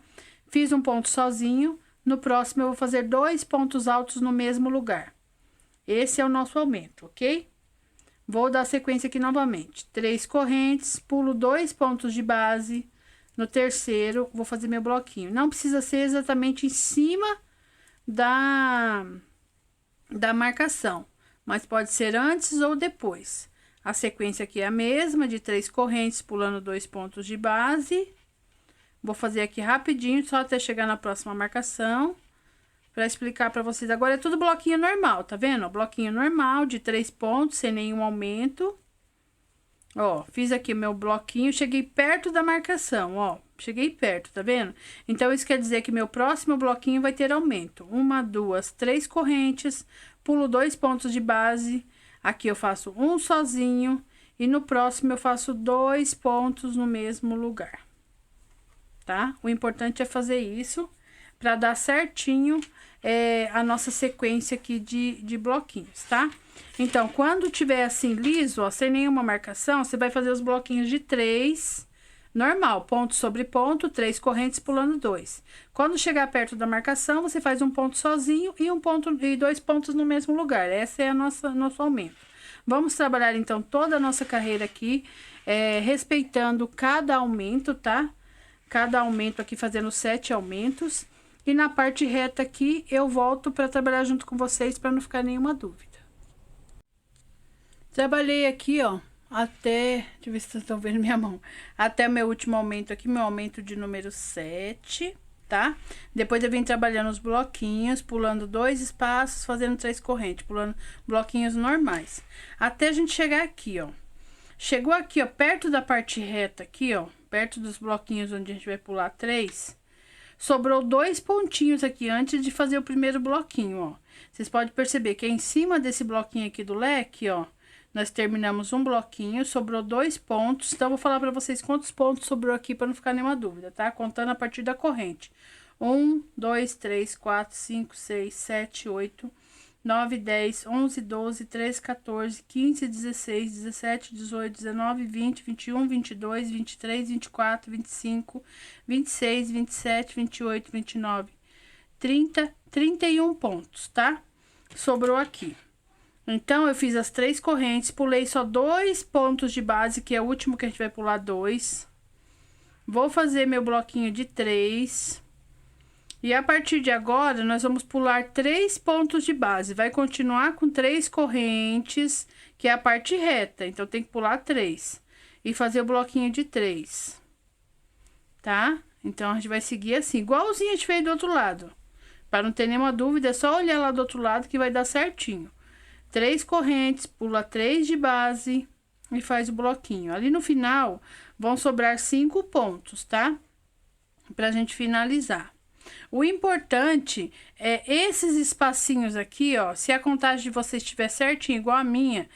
Fiz um ponto sozinho. No próximo, eu vou fazer 2 pontos altos no mesmo lugar. Esse é o nosso aumento, ok? Vou dar sequência aqui novamente. 3 correntes, pulo 2 pontos de base. No terceiro, vou fazer meu bloquinho. Não precisa ser exatamente em cima da marcação, mas pode ser antes ou depois. A sequência aqui é a mesma, de 3 correntes, pulando 2 pontos de base. Vou fazer aqui rapidinho, só até chegar na próxima marcação. Pra explicar pra vocês. Agora é tudo bloquinho normal, tá vendo? Bloquinho normal de 3 pontos, sem nenhum aumento. Ó, fiz aqui meu bloquinho, cheguei perto da marcação, ó. Cheguei perto, tá vendo? Então, isso quer dizer que meu próximo bloquinho vai ter aumento. 1, 2, 3 correntes, pulo 2 pontos de base. Aqui eu faço um sozinho. E no próximo eu faço 2 pontos no mesmo lugar. Tá? O importante é fazer isso pra dar certinho a nossa sequência aqui de bloquinhos, tá? Então, quando tiver assim liso, ó, sem nenhuma marcação, você vai fazer os bloquinhos de 3, normal, ponto sobre ponto, 3 correntes pulando 2. Quando chegar perto da marcação, você faz um ponto sozinho e 2 pontos no mesmo lugar. Essa é a nosso aumento. Vamos trabalhar, então, toda a nossa carreira aqui, respeitando cada aumento, tá? Cada aumento aqui, fazendo 7 aumentos. E na parte reta aqui, eu volto para trabalhar junto com vocês, para não ficar nenhuma dúvida. Trabalhei aqui, ó, até... Deixa eu ver se vocês estão vendo minha mão. Até meu último aumento aqui, meu aumento de número 7, tá? Depois eu vim trabalhando os bloquinhos, pulando 2 espaços, fazendo 3 correntes, pulando bloquinhos normais. Até a gente chegar aqui, ó. Chegou aqui, ó, perto da parte reta aqui, ó, perto dos bloquinhos onde a gente vai pular 3... Sobrou 2 pontinhos aqui antes de fazer o primeiro bloquinho, ó. Vocês podem perceber que é em cima desse bloquinho aqui do leque, ó, nós terminamos um bloquinho, sobrou 2 pontos. Então, eu vou falar pra vocês quantos pontos sobrou aqui pra não ficar nenhuma dúvida, tá? Contando a partir da corrente. 1, 2, 3, 4, 5, 6, 7, 8, 9, 10, 11, 12, 13, 14, 15, 16, 17, 18, 19, 20, 21, 22, 23, 24, 25, 26, 27, 28, 29, 30, 31 pontos, tá? Sobrou aqui. Então, eu fiz as 3 correntes, pulei só 2 pontos de base, que é o último que a gente vai pular 2. Vou fazer meu bloquinho de 3. E a partir de agora, nós vamos pular 3 pontos de base. Vai continuar com 3 correntes, que é a parte reta. Então, tem que pular 3. E fazer o bloquinho de 3. Tá? Então, a gente vai seguir assim, igualzinho a gente fez do outro lado. Para não ter nenhuma dúvida, é só olhar lá do outro lado que vai dar certinho. 3 correntes, pula 3 de base e faz o bloquinho. Ali no final, vão sobrar 5 pontos, tá? Pra gente finalizar. O importante é esses espacinhos aqui, ó, se a contagem de vocês estiver certinho, igual a minha,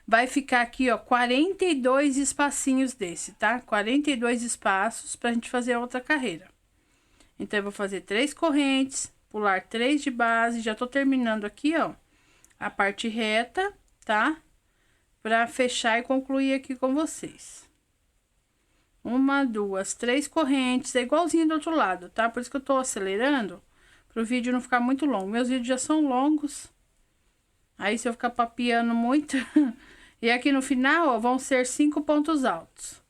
vai ficar aqui, ó, 42 espacinhos desse, tá? 42 espaços pra gente fazer a outra carreira. Então, eu vou fazer 3 correntes, pular 3 de base, já tô terminando aqui, ó, a parte reta, tá? Pra fechar e concluir aqui com vocês. 1, 2, 3 correntes, é igualzinho do outro lado, tá? Por isso que eu tô acelerando, pro vídeo não ficar muito longo. Meus vídeos já são longos. Aí, se eu ficar papiando muito... E aqui no final, ó, vão ser 5 pontos altos.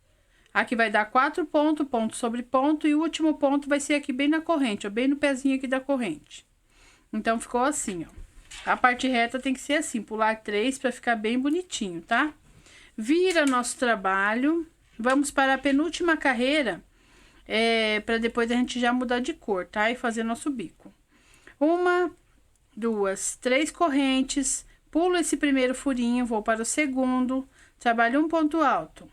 Aqui vai dar 4 pontos, ponto sobre ponto. E o último ponto vai ser aqui bem na corrente, ó, bem no pezinho aqui da corrente. Então, ficou assim, ó. A parte reta tem que ser assim, pular 3 pra ficar bem bonitinho, tá? Vira nosso trabalho. Vamos para a penúltima carreira, pra depois a gente já mudar de cor, tá? E fazer nosso bico. 1, 2, 3 correntes, pulo esse primeiro furinho, vou para o segundo, trabalho um ponto alto.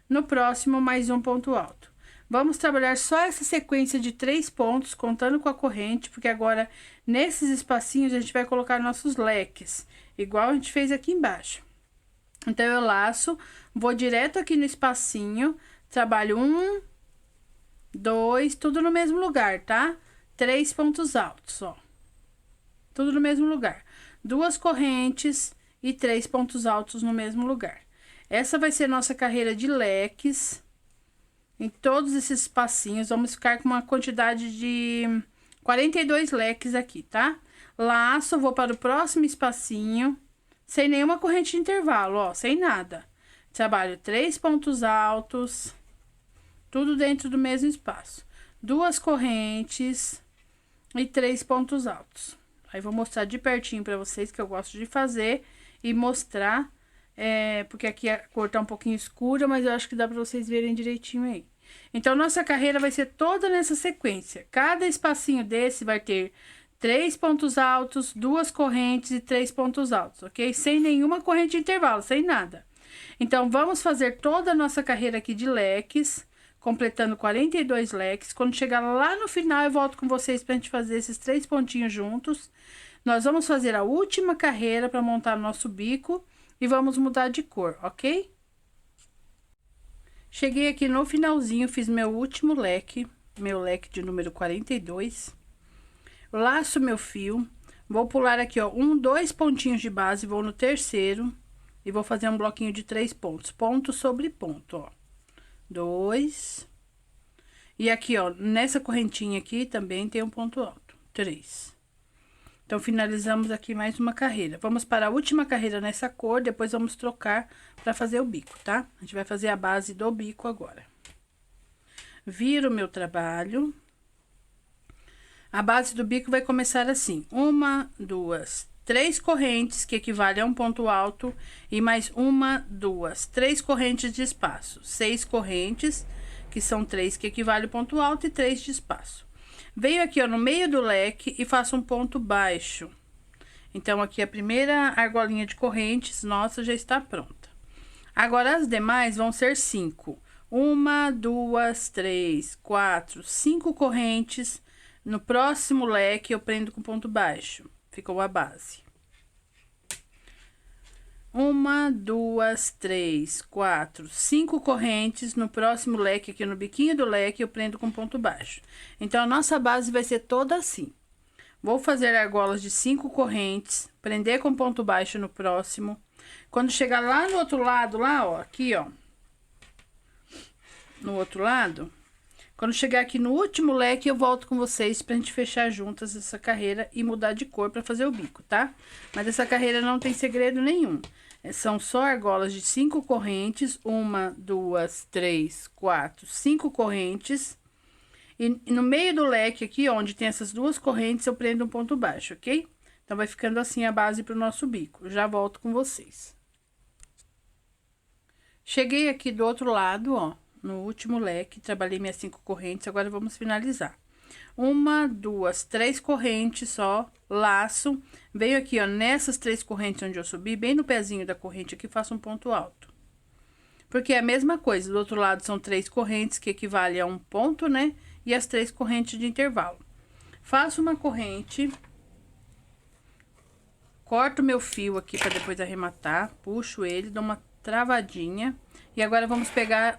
No próximo, mais um ponto alto. Vamos trabalhar só essa sequência de 3 pontos, contando com a corrente, porque agora, nesses espacinhos, a gente vai colocar nossos leques, igual a gente fez aqui embaixo. Então, eu laço, vou direto aqui no espacinho, trabalho 1, 2, tudo no mesmo lugar, tá? 3 pontos altos, ó. Tudo no mesmo lugar. 2 correntes e 3 pontos altos no mesmo lugar. Essa vai ser nossa carreira de leques. Em todos esses espacinhos, vamos ficar com uma quantidade de 42 leques aqui, tá? Laço, vou para o próximo espacinho, sem nenhuma corrente de intervalo, ó, sem nada. Trabalho 3 pontos altos, tudo dentro do mesmo espaço. 2 correntes e 3 pontos altos. Aí, vou mostrar de pertinho pra vocês, que eu gosto de fazer e mostrar, porque aqui a cor tá um pouquinho escura, mas eu acho que dá pra vocês verem direitinho aí. Então, nossa carreira vai ser toda nessa sequência. Cada espacinho desse vai ter 3 pontos altos, 2 correntes e 3 pontos altos, ok? Sem nenhuma corrente de intervalo, sem nada. Então, vamos fazer toda a nossa carreira aqui de leques, completando 42 leques. Quando chegar lá no final, eu volto com vocês pra gente fazer esses 3 pontinhos juntos. Nós vamos fazer a última carreira para montar nosso bico e vamos mudar de cor, ok? Cheguei aqui no finalzinho, fiz meu último leque, meu leque de número 42. Laço meu fio, vou pular aqui, ó, 2 pontinhos de base, vou no terceiro e vou fazer um bloquinho de 3 pontos, ponto sobre ponto, ó. 2. E aqui, ó, nessa correntinha aqui também tem um ponto alto, 3. Então, finalizamos aqui mais uma carreira. Vamos para a última carreira nessa cor, depois vamos trocar para fazer o bico, tá? A gente vai fazer a base do bico agora. Viro o meu trabalho. A base do bico vai começar assim: 1, 2, 3 correntes, que equivale a um ponto alto, e mais 1, 2, 3 correntes de espaço. 6 correntes, que são 3, que equivale a ponto alto, e 3 de espaço. Venho aqui, ó, no meio do leque e faço um ponto baixo. Então, aqui a primeira argolinha de correntes nossa já está pronta. Agora, as demais vão ser 5. 1, 2, 3, 4, 5 correntes. No próximo leque, eu prendo com ponto baixo. Ficou a base. 1, 2, 3, 4, 5 correntes. No próximo leque, aqui no biquinho do leque, eu prendo com ponto baixo. Então, a nossa base vai ser toda assim. Vou fazer argolas de 5 correntes, prender com ponto baixo no próximo. Quando chegar lá no outro lado, lá, ó, aqui, ó. No outro lado, quando chegar aqui no último leque, eu volto com vocês pra gente fechar juntas essa carreira e mudar de cor pra fazer o bico, tá? Mas essa carreira não tem segredo nenhum. São só argolas de 5 correntes, 1, 2, 3, 4, 5 correntes. E no meio do leque aqui, onde tem essas 2 correntes, eu prendo um ponto baixo, ok? Então, vai ficando assim a base pro nosso bico. Já volto com vocês. Cheguei aqui do outro lado, ó, no último leque, trabalhei minhas 5 correntes, agora vamos finalizar. 1, 2, 3 correntes só, laço, venho aqui, ó, nessas 3 correntes onde eu subi, bem no pezinho da corrente aqui, faço um ponto alto. Porque é a mesma coisa, do outro lado são 3 correntes, que equivale a um ponto, né? E as 3 correntes de intervalo. Faço uma corrente, corto meu fio aqui para depois arrematar, puxo ele, dou uma travadinha. E agora, vamos pegar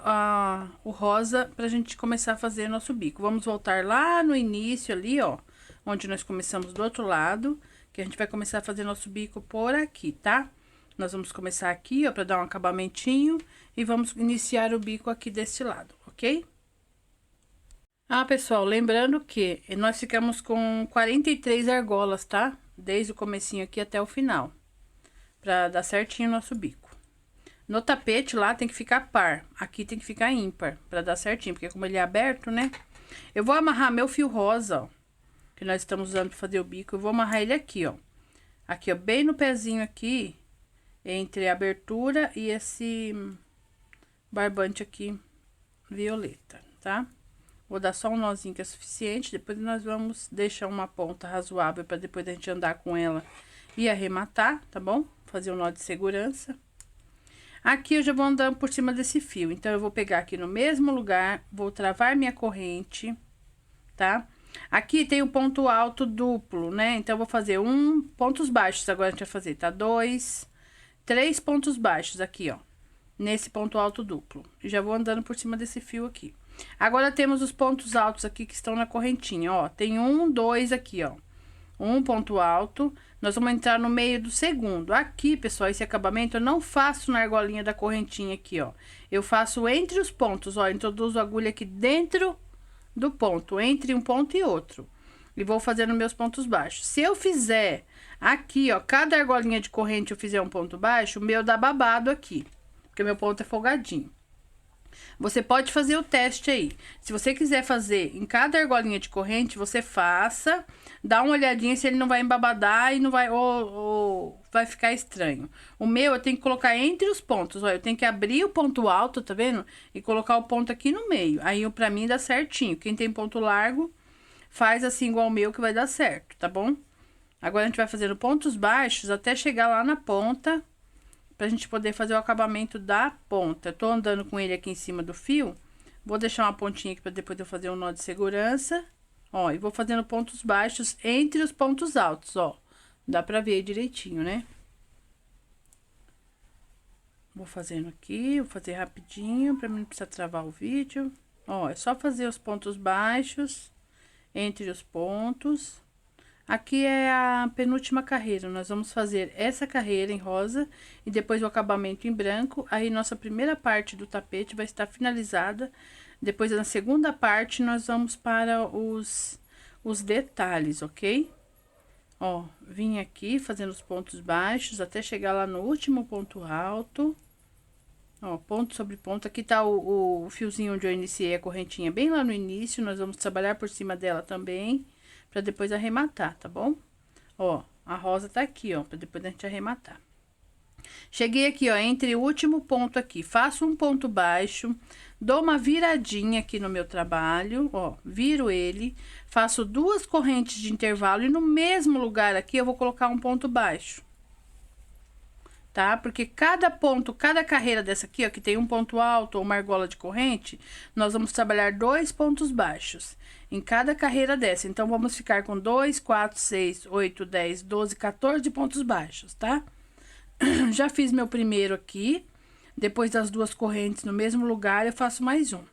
o rosa pra gente começar a fazer nosso bico. Vamos voltar lá no início ali, ó, onde nós começamos do outro lado, que a gente vai começar a fazer nosso bico por aqui, tá? Nós vamos começar aqui, ó, pra dar um acabamentinho, e vamos iniciar o bico aqui desse lado, ok? Ah, pessoal, lembrando que nós ficamos com 43 argolas, tá? Desde o comecinho aqui até o final, pra dar certinho o nosso bico. No tapete lá tem que ficar par, aqui tem que ficar ímpar, pra dar certinho, porque como ele é aberto, né? Eu vou amarrar meu fio rosa, ó, que nós estamos usando pra fazer o bico, eu vou amarrar ele aqui, ó. Aqui, ó, bem no pezinho aqui, entre a abertura e esse barbante aqui, violeta, tá? Vou dar só um nozinho que é suficiente, depois nós vamos deixar uma ponta razoável para depois a gente andar com ela e arrematar, tá bom? Fazer um nó de segurança. Aqui eu já vou andando por cima desse fio, então eu vou pegar aqui no mesmo lugar, vou travar minha corrente, tá? Aqui tem um ponto alto duplo, né? Então eu vou fazer pontos baixos, agora a gente vai fazer, tá? 2, 3 pontos baixos aqui, ó, nesse ponto alto duplo. E já vou andando por cima desse fio aqui. Agora temos os pontos altos aqui que estão na correntinha, ó. Tem 1, 2 aqui, ó. Um ponto alto. Nós vamos entrar no meio do segundo. Aqui, pessoal, esse acabamento eu não faço na argolinha da correntinha aqui, ó. Eu faço entre os pontos, ó. Introduzo a agulha aqui dentro do ponto, entre um ponto e outro. E vou fazendo meus pontos baixos. Se eu fizer aqui, ó, cada argolinha de corrente eu fizer um ponto baixo, o meu dá babado aqui. Porque meu ponto é folgadinho. Você pode fazer o teste aí. Se você quiser fazer em cada argolinha de corrente, você faça, dá uma olhadinha se ele não vai embabadar e não vai, ou vai ficar estranho. O meu eu tenho que colocar entre os pontos, ó, eu tenho que abrir o ponto alto, tá vendo? E colocar o ponto aqui no meio. Aí pra mim dá certinho. Quem tem ponto largo, faz assim igual o meu que vai dar certo, tá bom? Agora a gente vai fazendo pontos baixos até chegar lá na ponta, pra gente poder fazer o acabamento da ponta. Eu tô andando com ele aqui em cima do fio. Vou deixar uma pontinha aqui pra depois eu fazer um nó de segurança. Ó, e vou fazendo pontos baixos entre os pontos altos, ó. Dá pra ver direitinho, né? Vou fazendo aqui, vou fazer rapidinho, pra mim não precisar travar o vídeo. Ó, é só fazer os pontos baixos entre os pontos. Aqui é a penúltima carreira, nós vamos fazer essa carreira em rosa e depois o acabamento em branco. Aí nossa primeira parte do tapete vai estar finalizada. Depois na segunda parte nós vamos para os detalhes, ok? Ó, vim aqui fazendo os pontos baixos até chegar lá no último ponto alto. Ó, ponto sobre ponto, aqui tá o fiozinho onde eu iniciei a correntinha bem lá no início, nós vamos trabalhar por cima dela também, pra depois arrematar, tá bom? Ó, a rosa tá aqui, ó, pra depois a gente arrematar. Cheguei aqui, ó, entre o último ponto aqui, faço um ponto baixo, dou uma viradinha aqui no meu trabalho, ó, viro ele, faço 2 correntes de intervalo e no mesmo lugar aqui eu vou colocar um ponto baixo. Tá? Porque cada ponto, cada carreira dessa aqui, ó, que tem um ponto alto ou uma argola de corrente, nós vamos trabalhar 2 pontos baixos em cada carreira dessa. Então, vamos ficar com 2, 4, 6, 8, 10, 12, 14 pontos baixos, tá? Já fiz meu primeiro aqui, depois das 2 correntes no mesmo lugar, eu faço mais um.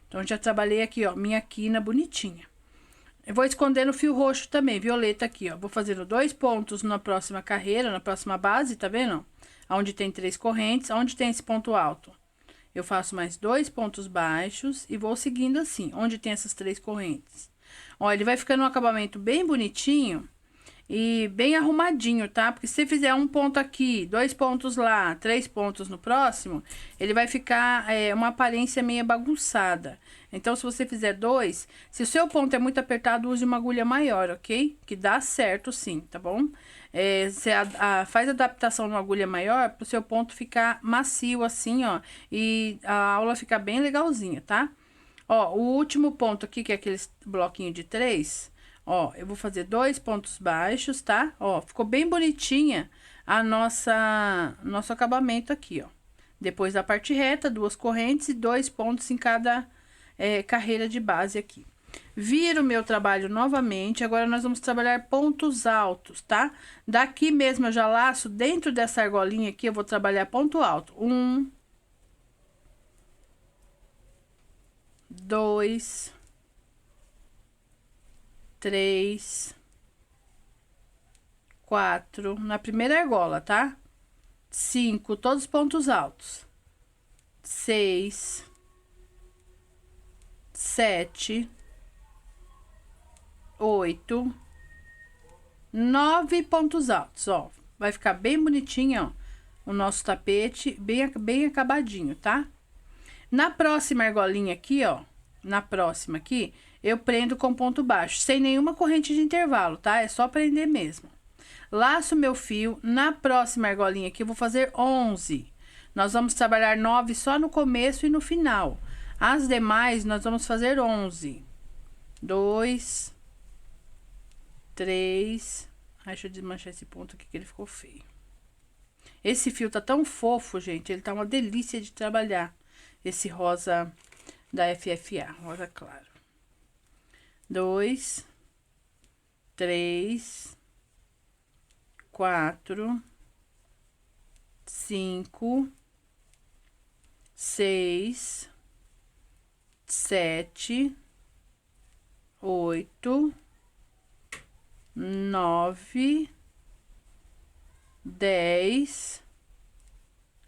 Então, já trabalhei aqui, ó, minha quina bonitinha. Eu vou esconder no fio roxo também, violeta aqui, ó. Vou fazendo 2 pontos na próxima carreira, na próxima base, tá vendo? Onde tem 3 correntes, onde tem esse ponto alto. Eu faço mais 2 pontos baixos e vou seguindo assim, onde tem essas 3 correntes. Ó, ele vai ficando um acabamento bem bonitinho e bem arrumadinho, tá? Porque se você fizer um ponto aqui, 2 pontos lá, 3 pontos no próximo, ele vai ficar uma aparência meio bagunçada. Então, se você fizer 2, se o seu ponto é muito apertado, use uma agulha maior, ok? Que dá certo sim, tá bom? Você faz adaptação numa agulha maior para o seu ponto ficar macio assim, ó. E a aula ficar bem legalzinha, tá? Ó, o último ponto aqui, que é aquele bloquinho de 3, ó, eu vou fazer 2 pontos baixos, tá? Ó, ficou bem bonitinha a nosso acabamento aqui, ó. Depois da parte reta, 2 correntes e 2 pontos em cada carreira de base aqui. Viro o meu trabalho novamente, agora nós vamos trabalhar pontos altos, tá? Daqui mesmo eu já laço, dentro dessa argolinha aqui, eu vou trabalhar ponto alto. 1, 2, 3, 4, na primeira argola, tá? 5, todos os pontos altos. 6, 7, 8, 9 pontos altos, ó. Vai ficar bem bonitinho, ó, o nosso tapete, bem acabadinho, tá? Na próxima argolinha aqui, ó, na próxima aqui, eu prendo com ponto baixo, sem nenhuma corrente de intervalo, tá? É só prender mesmo. Laço meu fio, na próxima argolinha aqui eu vou fazer 11. Nós vamos trabalhar 9 só no começo e no final. As demais, nós vamos fazer 11. 2, 3... Deixa eu desmanchar esse ponto aqui que ele ficou feio. Esse fio tá tão fofo, gente. Ele tá uma delícia de trabalhar. Esse rosa da FFA, rosa claro. 2, 3, 4, 5, 6, 7, 8, 9, 10,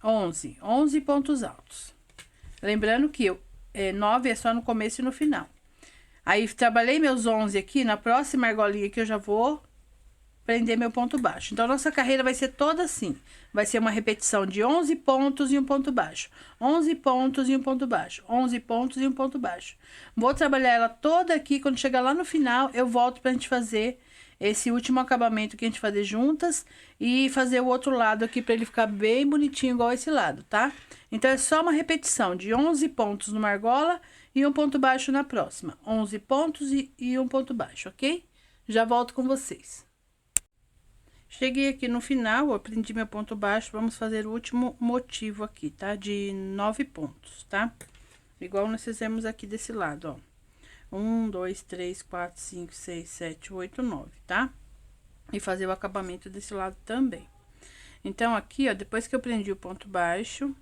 11. 11 pontos altos. Lembrando que 9 é só no começo e no final. Aí, trabalhei meus 11 aqui, na próxima argolinha que eu já vou prender meu ponto baixo. Então, a nossa carreira vai ser toda assim. Vai ser uma repetição de 11 pontos e um ponto baixo. 11 pontos e um ponto baixo. 11 pontos e um ponto baixo. Vou trabalhar ela toda aqui. Quando chegar lá no final, eu volto pra gente fazer esse último acabamento que a gente fazer juntas e fazer o outro lado aqui pra ele ficar bem bonitinho igual esse lado, tá? Então, é só uma repetição de 11 pontos numa argola e um ponto baixo na próxima. 11 pontos e um ponto baixo, ok? Já volto com vocês. Cheguei aqui no final, eu prendi meu ponto baixo, vamos fazer o último motivo aqui, tá? De 9 pontos, tá? Igual nós fizemos aqui desse lado, ó. 1, 2, 3, 4, 5, 6, 7, 8, 9, tá? E fazer o acabamento desse lado também. Então, aqui, ó, depois que eu prendi o ponto baixo,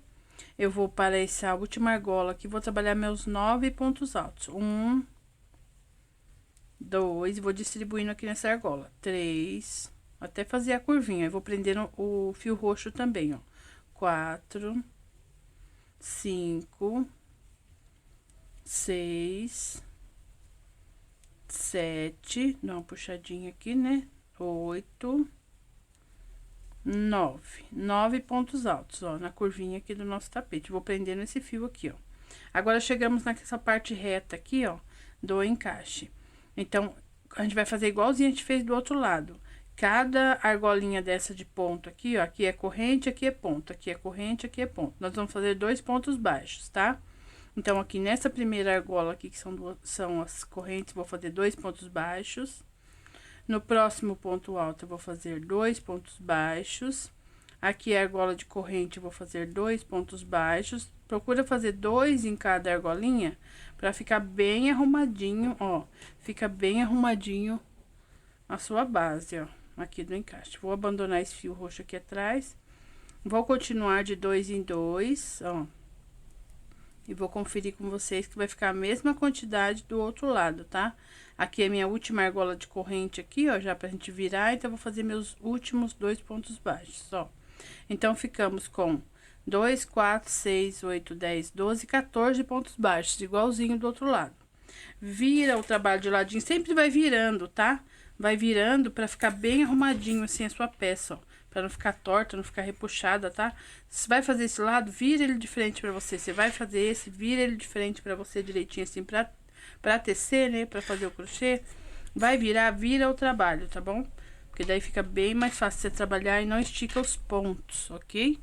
eu vou para essa última argola aqui, vou trabalhar meus 9 pontos altos. 1, 2, vou distribuindo aqui nessa argola. 3, até fazer a curvinha. Eu vou prendendo o fio roxo também, ó. 4, 5, 6, 7, dá uma puxadinha aqui, né? 8, 9 pontos altos, ó, na curvinha aqui do nosso tapete. Vou prendendo esse fio aqui, ó. Agora, chegamos nessa parte reta aqui, ó, do encaixe. Então, a gente vai fazer igualzinho a gente fez do outro lado. Cada argolinha dessa de ponto aqui, ó, aqui é corrente, aqui é ponto, aqui é corrente, aqui é ponto. Nós vamos fazer 2 pontos baixos, tá? Então, aqui nessa primeira argola aqui, que são as correntes, vou fazer 2 pontos baixos. No próximo ponto alto, eu vou fazer 2 pontos baixos. Aqui é a argola de corrente, eu vou fazer 2 pontos baixos. Procura fazer 2 em cada argolinha, pra ficar bem arrumadinho, ó. Fica bem arrumadinho a sua base, ó, aqui do encaixe. Vou abandonar esse fio roxo aqui atrás. Vou continuar de 2 em 2, ó. E vou conferir com vocês que vai ficar a mesma quantidade do outro lado, tá? Aqui é minha última argola de corrente aqui, ó, já pra gente virar. Então, eu vou fazer meus últimos 2 pontos baixos, ó. Então, ficamos com 2, 4, 6, 8, 10, 12, 14 pontos baixos, igualzinho do outro lado. Vira o trabalho de ladinho, sempre vai virando, tá? Vai virando pra ficar bem arrumadinho, assim, a sua peça, ó. Pra não ficar torta, não ficar repuxada, tá? Você vai fazer esse lado, vira ele de frente pra você. Você vai fazer esse, vira ele de frente pra você direitinho, assim, pra tecer, né? Pra fazer o crochê. Vai virar, vira o trabalho, tá bom? Porque daí fica bem mais fácil você trabalhar e não estica os pontos, ok?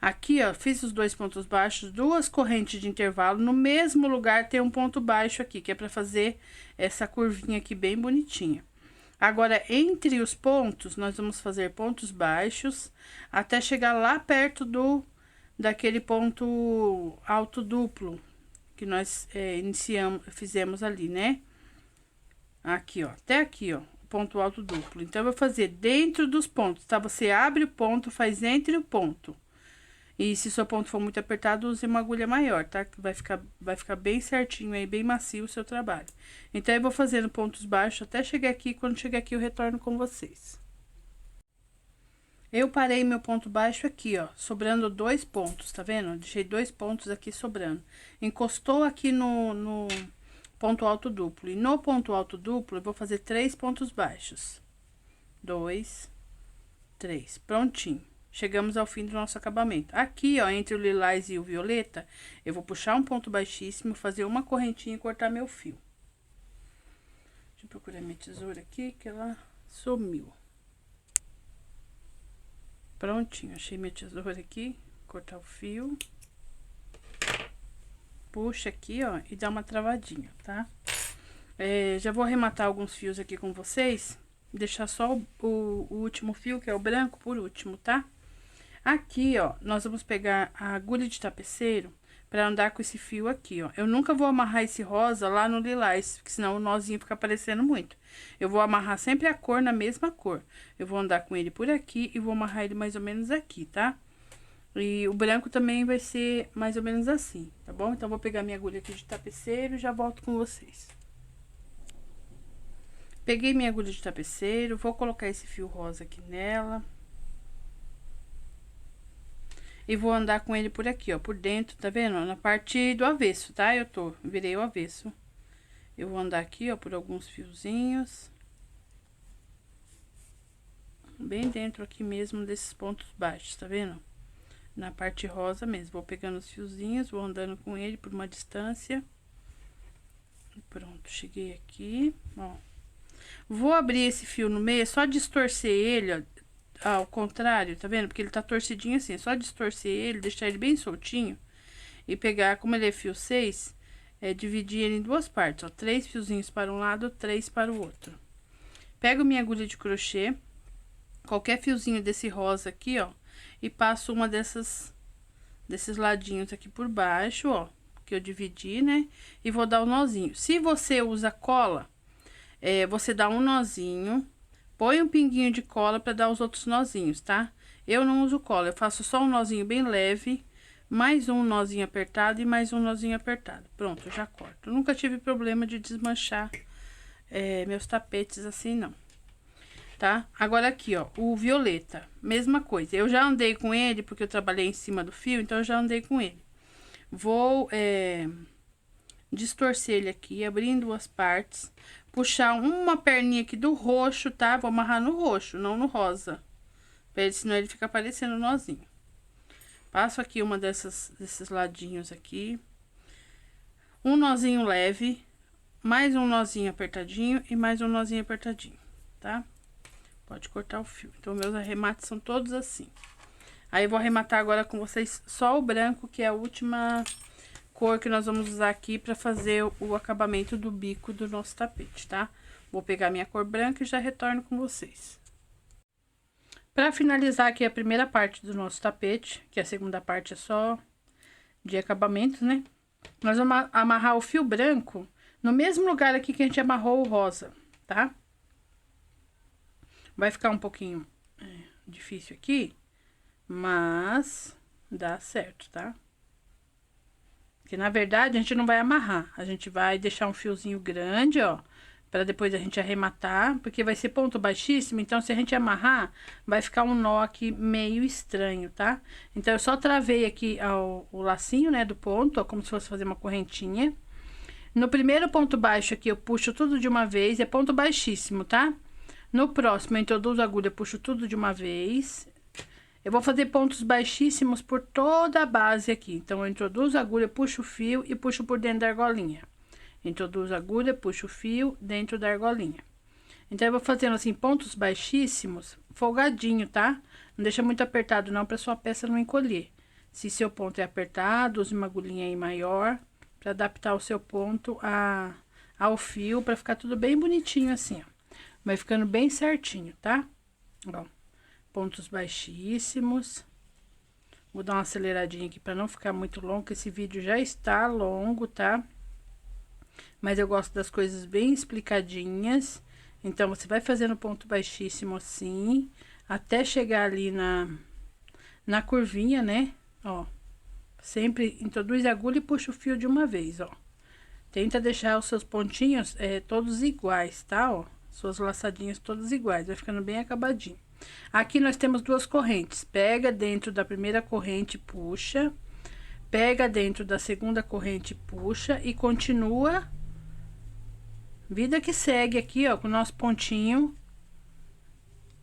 Aqui, ó, fiz os 2 pontos baixos, 2 correntes de intervalo. No mesmo lugar tem um ponto baixo aqui, que é pra fazer essa curvinha aqui bem bonitinha. Agora, entre os pontos, nós vamos fazer pontos baixos até chegar lá perto daquele ponto alto duplo que nós fizemos ali, né? Aqui, ó, até aqui, ó, ponto alto duplo. Então, eu vou fazer dentro dos pontos, tá? Você abre o ponto, faz entre o ponto. E se seu ponto for muito apertado, use uma agulha maior, tá? Que vai ficar bem certinho aí, bem macio o seu trabalho. Então, eu vou fazendo pontos baixos até chegar aqui. Quando chegar aqui, eu retorno com vocês. Eu parei meu ponto baixo aqui, ó, sobrando 2 pontos, tá vendo? Deixei 2 pontos aqui sobrando. Encostou aqui no ponto alto duplo. E no ponto alto duplo, eu vou fazer 3 pontos baixos. 2, 3. Prontinho. Chegamos ao fim do nosso acabamento. Aqui, ó, entre o lilás e o violeta, eu vou puxar um ponto baixíssimo, fazer uma correntinha e cortar meu fio. Deixa eu procurar minha tesoura aqui, que ela sumiu. Prontinho, achei minha tesoura aqui, cortar o fio. Puxa aqui, ó, e dá uma travadinha, tá? Já vou arrematar alguns fios aqui com vocês. Deixar só o último fio, que é o branco, por último, tá? Aqui, ó, nós vamos pegar a agulha de tapeceiro pra andar com esse fio aqui, ó. Eu nunca vou amarrar esse rosa lá no lilás, porque senão o nozinho fica aparecendo muito. Eu vou amarrar sempre a cor na mesma cor. Eu vou andar com ele por aqui e vou amarrar ele mais ou menos aqui, tá? E o branco também vai ser mais ou menos assim, tá bom? Então, vou pegar minha agulha aqui de tapeceiro e já volto com vocês. Peguei minha agulha de tapeceiro, vou colocar esse fio rosa aqui nela. E vou andar com ele por aqui, ó, por dentro, tá vendo? Na parte do avesso, tá? Virei o avesso. Eu vou andar aqui, ó, por alguns fiozinhos. Bem dentro aqui mesmo desses pontos baixos, tá vendo? Na parte rosa mesmo. Vou pegando os fiozinhos, vou andando com ele por uma distância. Pronto, cheguei aqui, ó. Vou abrir esse fio no meio, só distorcer ele, ó. Ao contrário, tá vendo? Porque ele tá torcidinho assim, é só distorcer ele, deixar ele bem soltinho. E pegar, como ele é fio 6, dividir ele em 2 partes, ó. 3 fiozinhos para um lado, 3 para o outro. Pego minha agulha de crochê, qualquer fiozinho desse rosa aqui, ó. E passo uma desses ladinhos aqui por baixo, ó. Que eu dividi, né? E vou dar o nozinho. Se você usa cola, você dá um nozinho. Põe um pinguinho de cola para dar os outros nozinhos, tá? Eu não uso cola, eu faço só um nozinho bem leve, mais um nozinho apertado e mais um nozinho apertado. Pronto, eu já corto. Eu nunca tive problema de desmanchar meus tapetes assim, não. Tá? Agora aqui, ó, o violeta, mesma coisa. Eu já andei com ele, porque eu trabalhei em cima do fio, então eu já andei com ele. Vou distorcer ele aqui, abrindo 2 partes. Puxar uma perninha aqui do roxo, tá? Vou amarrar no roxo, não no rosa. Senão ele fica parecendo um nozinho. Passo aqui uma desses ladinhos aqui. Um nozinho leve. Mais um nozinho apertadinho e mais um nozinho apertadinho, tá? Pode cortar o fio. Então, meus arremates são todos assim. Aí, eu vou arrematar agora com vocês só o branco, que é a última cor que nós vamos usar aqui para fazer o acabamento do bico do nosso tapete, tá? Vou pegar minha cor branca e já retorno com vocês. Para finalizar aqui a primeira parte do nosso tapete, que a segunda parte é só de acabamento, né? Nós vamos amarrar o fio branco no mesmo lugar aqui que a gente amarrou o rosa, tá? Vai ficar um pouquinho difícil aqui, mas dá certo, tá? Porque, na verdade, a gente não vai amarrar. A gente vai deixar um fiozinho grande, ó. Pra depois a gente arrematar. Porque vai ser ponto baixíssimo. Então, se a gente amarrar, vai ficar um nó aqui meio estranho, tá? Então, eu só travei aqui o lacinho, né, do ponto, ó. Como se fosse fazer uma correntinha. No primeiro ponto baixo aqui, eu puxo tudo de uma vez. É ponto baixíssimo, tá? No próximo, eu introduzo a agulha, puxo tudo de uma vez. Eu vou fazer pontos baixíssimos por toda a base aqui. Então, eu introduzo a agulha, puxo o fio e puxo por dentro da argolinha. Introduzo a agulha, puxo o fio dentro da argolinha. Então, eu vou fazendo assim, pontos baixíssimos, folgadinho, tá? Não deixa muito apertado não, pra sua peça não encolher. Se seu ponto é apertado, use uma agulhinha aí maior, pra adaptar o seu ponto ao fio, pra ficar tudo bem bonitinho assim, ó. Vai ficando bem certinho, tá? Ó. Pontos baixíssimos. Vou dar uma aceleradinha aqui para não ficar muito longo, que esse vídeo já está longo, tá? Mas eu gosto das coisas bem explicadinhas. Então, você vai fazendo ponto baixíssimo assim, até chegar ali na curvinha, né? Ó, sempre introduz a agulha e puxa o fio de uma vez, ó. Tenta deixar os seus pontinhos todos iguais, tá? Ó, suas laçadinhas todas iguais, vai ficando bem acabadinho. Aqui nós temos duas correntes. Pega dentro da primeira corrente, puxa. Pega dentro da segunda corrente, puxa e continua. Vida que segue aqui, ó, com o nosso pontinho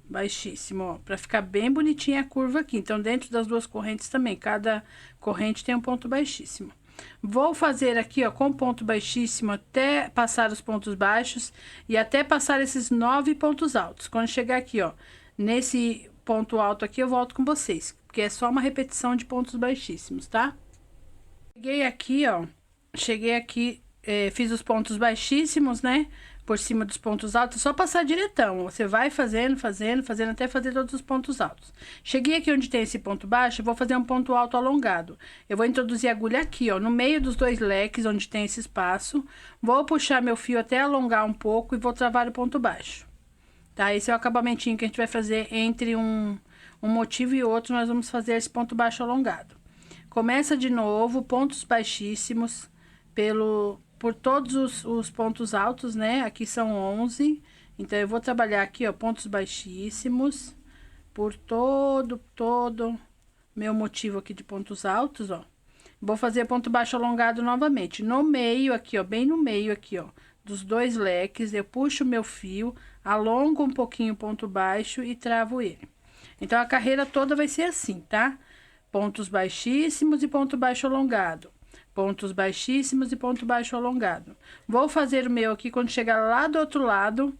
baixíssimo, ó, pra ficar bem bonitinha a curva aqui. Então, dentro das duas correntes também, cada corrente tem um ponto baixíssimo. Vou fazer aqui, ó, com ponto baixíssimo até passar os pontos baixos e até passar esses 9 pontos altos. Quando chegar aqui, ó, nesse ponto alto aqui, eu volto com vocês, porque é só uma repetição de pontos baixíssimos, tá? Cheguei aqui, fiz os pontos baixíssimos, né? Por cima dos pontos altos, é só passar diretão. Você vai fazendo até fazer todos os pontos altos. Cheguei aqui onde tem esse ponto baixo, eu vou fazer um ponto alto alongado. Eu vou introduzir a agulha aqui, ó, no meio dos dois leques, onde tem esse espaço. Vou puxar meu fio até alongar um pouco e vou travar o ponto baixo. Tá? Esse é o acabamentinho que a gente vai fazer entre um motivo e outro, nós vamos fazer esse ponto baixo alongado. Começa de novo, pontos baixíssimos por todos os pontos altos, né? Aqui são 11, então eu vou trabalhar aqui, ó, pontos baixíssimos por todo meu motivo aqui de pontos altos, ó. Vou fazer ponto baixo alongado novamente. No meio aqui, ó, bem no meio aqui, ó, dos dois leques, eu puxo meu fio, alongo um pouquinho o ponto baixo e travo ele. Então, a carreira toda vai ser assim, tá? Pontos baixíssimos e ponto baixo alongado. Pontos baixíssimos e ponto baixo alongado. Vou fazer o meu aqui, quando chegar lá do outro lado,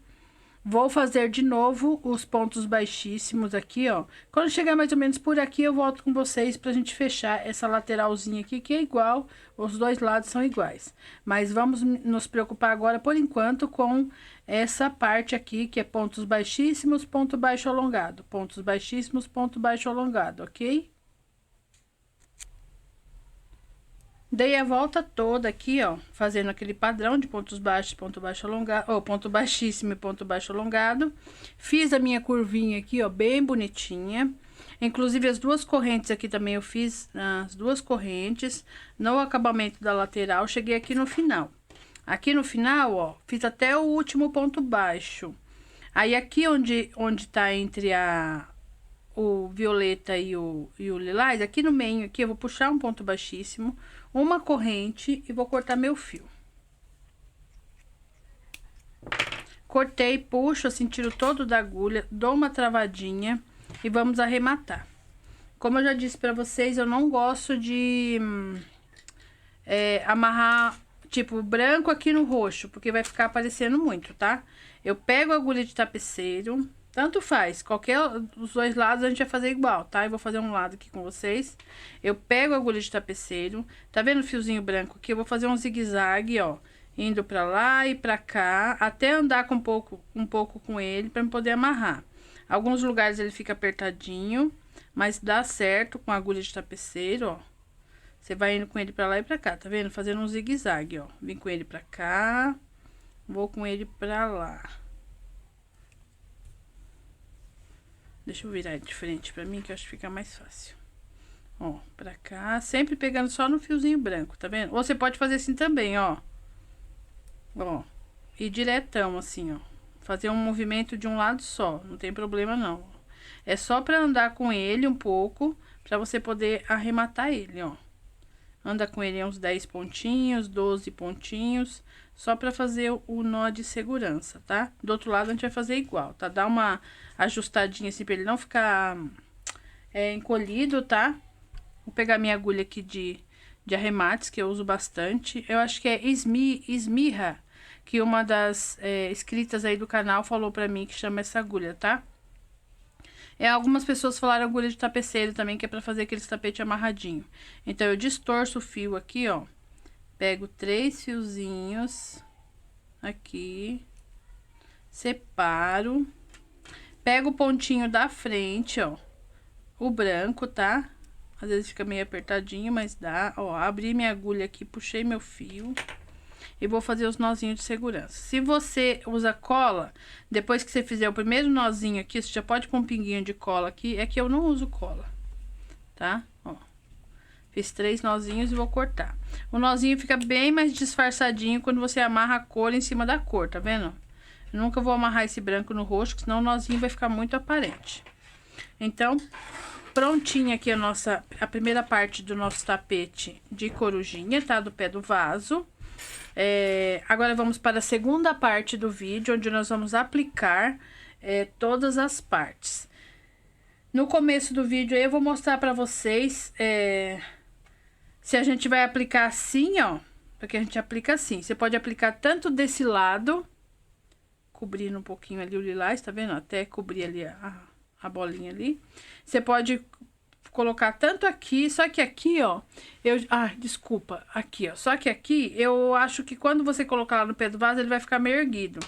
vou fazer de novo os pontos baixíssimos aqui, ó. Quando chegar mais ou menos por aqui, eu volto com vocês pra gente fechar essa lateralzinha aqui, que é igual, os dois lados são iguais. Mas vamos nos preocupar agora, por enquanto, com essa parte aqui, que é pontos baixíssimos, ponto baixo alongado. Pontos baixíssimos, ponto baixo alongado, ok? Dei a volta toda aqui, ó, fazendo aquele padrão de pontos baixos, ponto baixo alongado, ou ponto baixíssimo e ponto baixo alongado. Fiz a minha curvinha aqui, ó, bem bonitinha. Inclusive, as duas correntes aqui também eu fiz as duas correntes no acabamento da lateral. Cheguei aqui no final. Aqui no final, ó, fiz até o último ponto baixo. Aí, aqui onde tá entre o violeta e o lilás, aqui no meio, aqui eu vou puxar um ponto baixíssimo, uma corrente e vou cortar meu fio. Cortei, puxo assim, tiro todo da agulha, dou uma travadinha e vamos arrematar. Como eu já disse pra vocês, eu não gosto de amarrar, tipo, branco aqui no roxo, porque vai ficar aparecendo muito, tá? Eu pego a agulha de tapeceiro, tanto faz, dos dois lados a gente vai fazer igual, tá? Eu vou fazer um lado aqui com vocês. Eu pego a agulha de tapeceiro, tá vendo o fiozinho branco aqui? Eu vou fazer um zigue-zague, ó, indo pra lá e pra cá, até andar com um pouco com ele, pra eu poder amarrar. Alguns lugares ele fica apertadinho, mas dá certo com a agulha de tapeceiro, ó. Você vai indo com ele pra lá e pra cá, tá vendo? Fazendo um zigue-zague, ó. Vim com ele pra cá, vou com ele pra lá. Deixa eu virar de frente pra mim, que eu acho que fica mais fácil. Ó, pra cá, sempre pegando só no fiozinho branco, tá vendo? Ou você pode fazer assim também, ó. Ó, e diretão, assim, ó. Fazer um movimento de um lado só, não tem problema não. É só pra andar com ele um pouco, pra você poder arrematar ele, ó. Anda com ele uns 10 pontinhos, 12 pontinhos, só pra fazer o nó de segurança, tá? Do outro lado a gente vai fazer igual, tá? Dá uma ajustadinha assim pra ele não ficar encolhido, tá? Vou pegar minha agulha aqui de arremates, que eu uso bastante. Eu acho que é Esmirra, que uma das inscritas aí do canal falou pra mim que chama essa agulha, tá? Algumas pessoas falaram agulha de tapeceiro também, que é pra fazer aqueles tapete amarradinho. Então, eu distorço o fio aqui, ó. Pego 3 fiozinhos aqui. Separo. Pego o pontinho da frente, ó. O branco, tá? Às vezes fica meio apertadinho, mas dá. Ó, abri minha agulha aqui, puxei meu fio. E vou fazer os nozinhos de segurança. Se você usa cola, depois que você fizer o primeiro nozinho aqui, você já pode pôr um pinguinho de cola aqui. É que eu não uso cola, tá? Ó, fiz 3 nozinhos e vou cortar. O nozinho fica bem mais disfarçadinho quando você amarra a cor em cima da cor, tá vendo? Nunca vou amarrar esse branco no roxo, senão o nozinho vai ficar muito aparente. Então, prontinha aqui a primeira parte do nosso tapete de corujinha, tá? Do pé do vaso. Agora vamos para a segunda parte do vídeo, onde nós vamos aplicar todas as partes. No começo do vídeo aí eu vou mostrar pra vocês se a gente vai aplicar assim, ó. Porque a gente aplica assim. Você pode aplicar tanto desse lado, cobrindo um pouquinho ali o lilás, tá vendo? Até cobrir ali a bolinha ali. Você pode colocar tanto aqui, só que aqui, ó, desculpa, aqui, ó, só que aqui, eu acho que quando você colocar lá no pé do vaso, ele vai ficar meio erguido.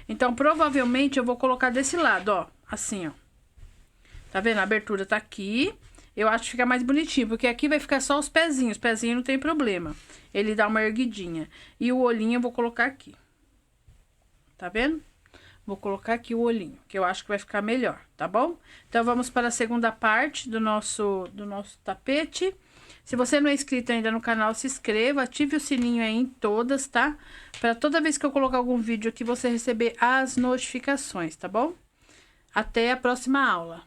Então, provavelmente, eu vou colocar desse lado, ó, assim, ó. Tá vendo? A abertura tá aqui. Eu acho que fica mais bonitinho, porque aqui vai ficar só os pezinhos não tem problema. Ele dá uma erguidinha. E o olhinho eu vou colocar aqui. Tá vendo? Vou colocar aqui o olhinho, que eu acho que vai ficar melhor, tá bom? Então, vamos para a segunda parte do nosso tapete. Se você não é inscrito ainda no canal, se inscreva, ative o sininho aí em todas, tá? Para toda vez que eu colocar algum vídeo aqui, você receber as notificações, tá bom? Até a próxima aula.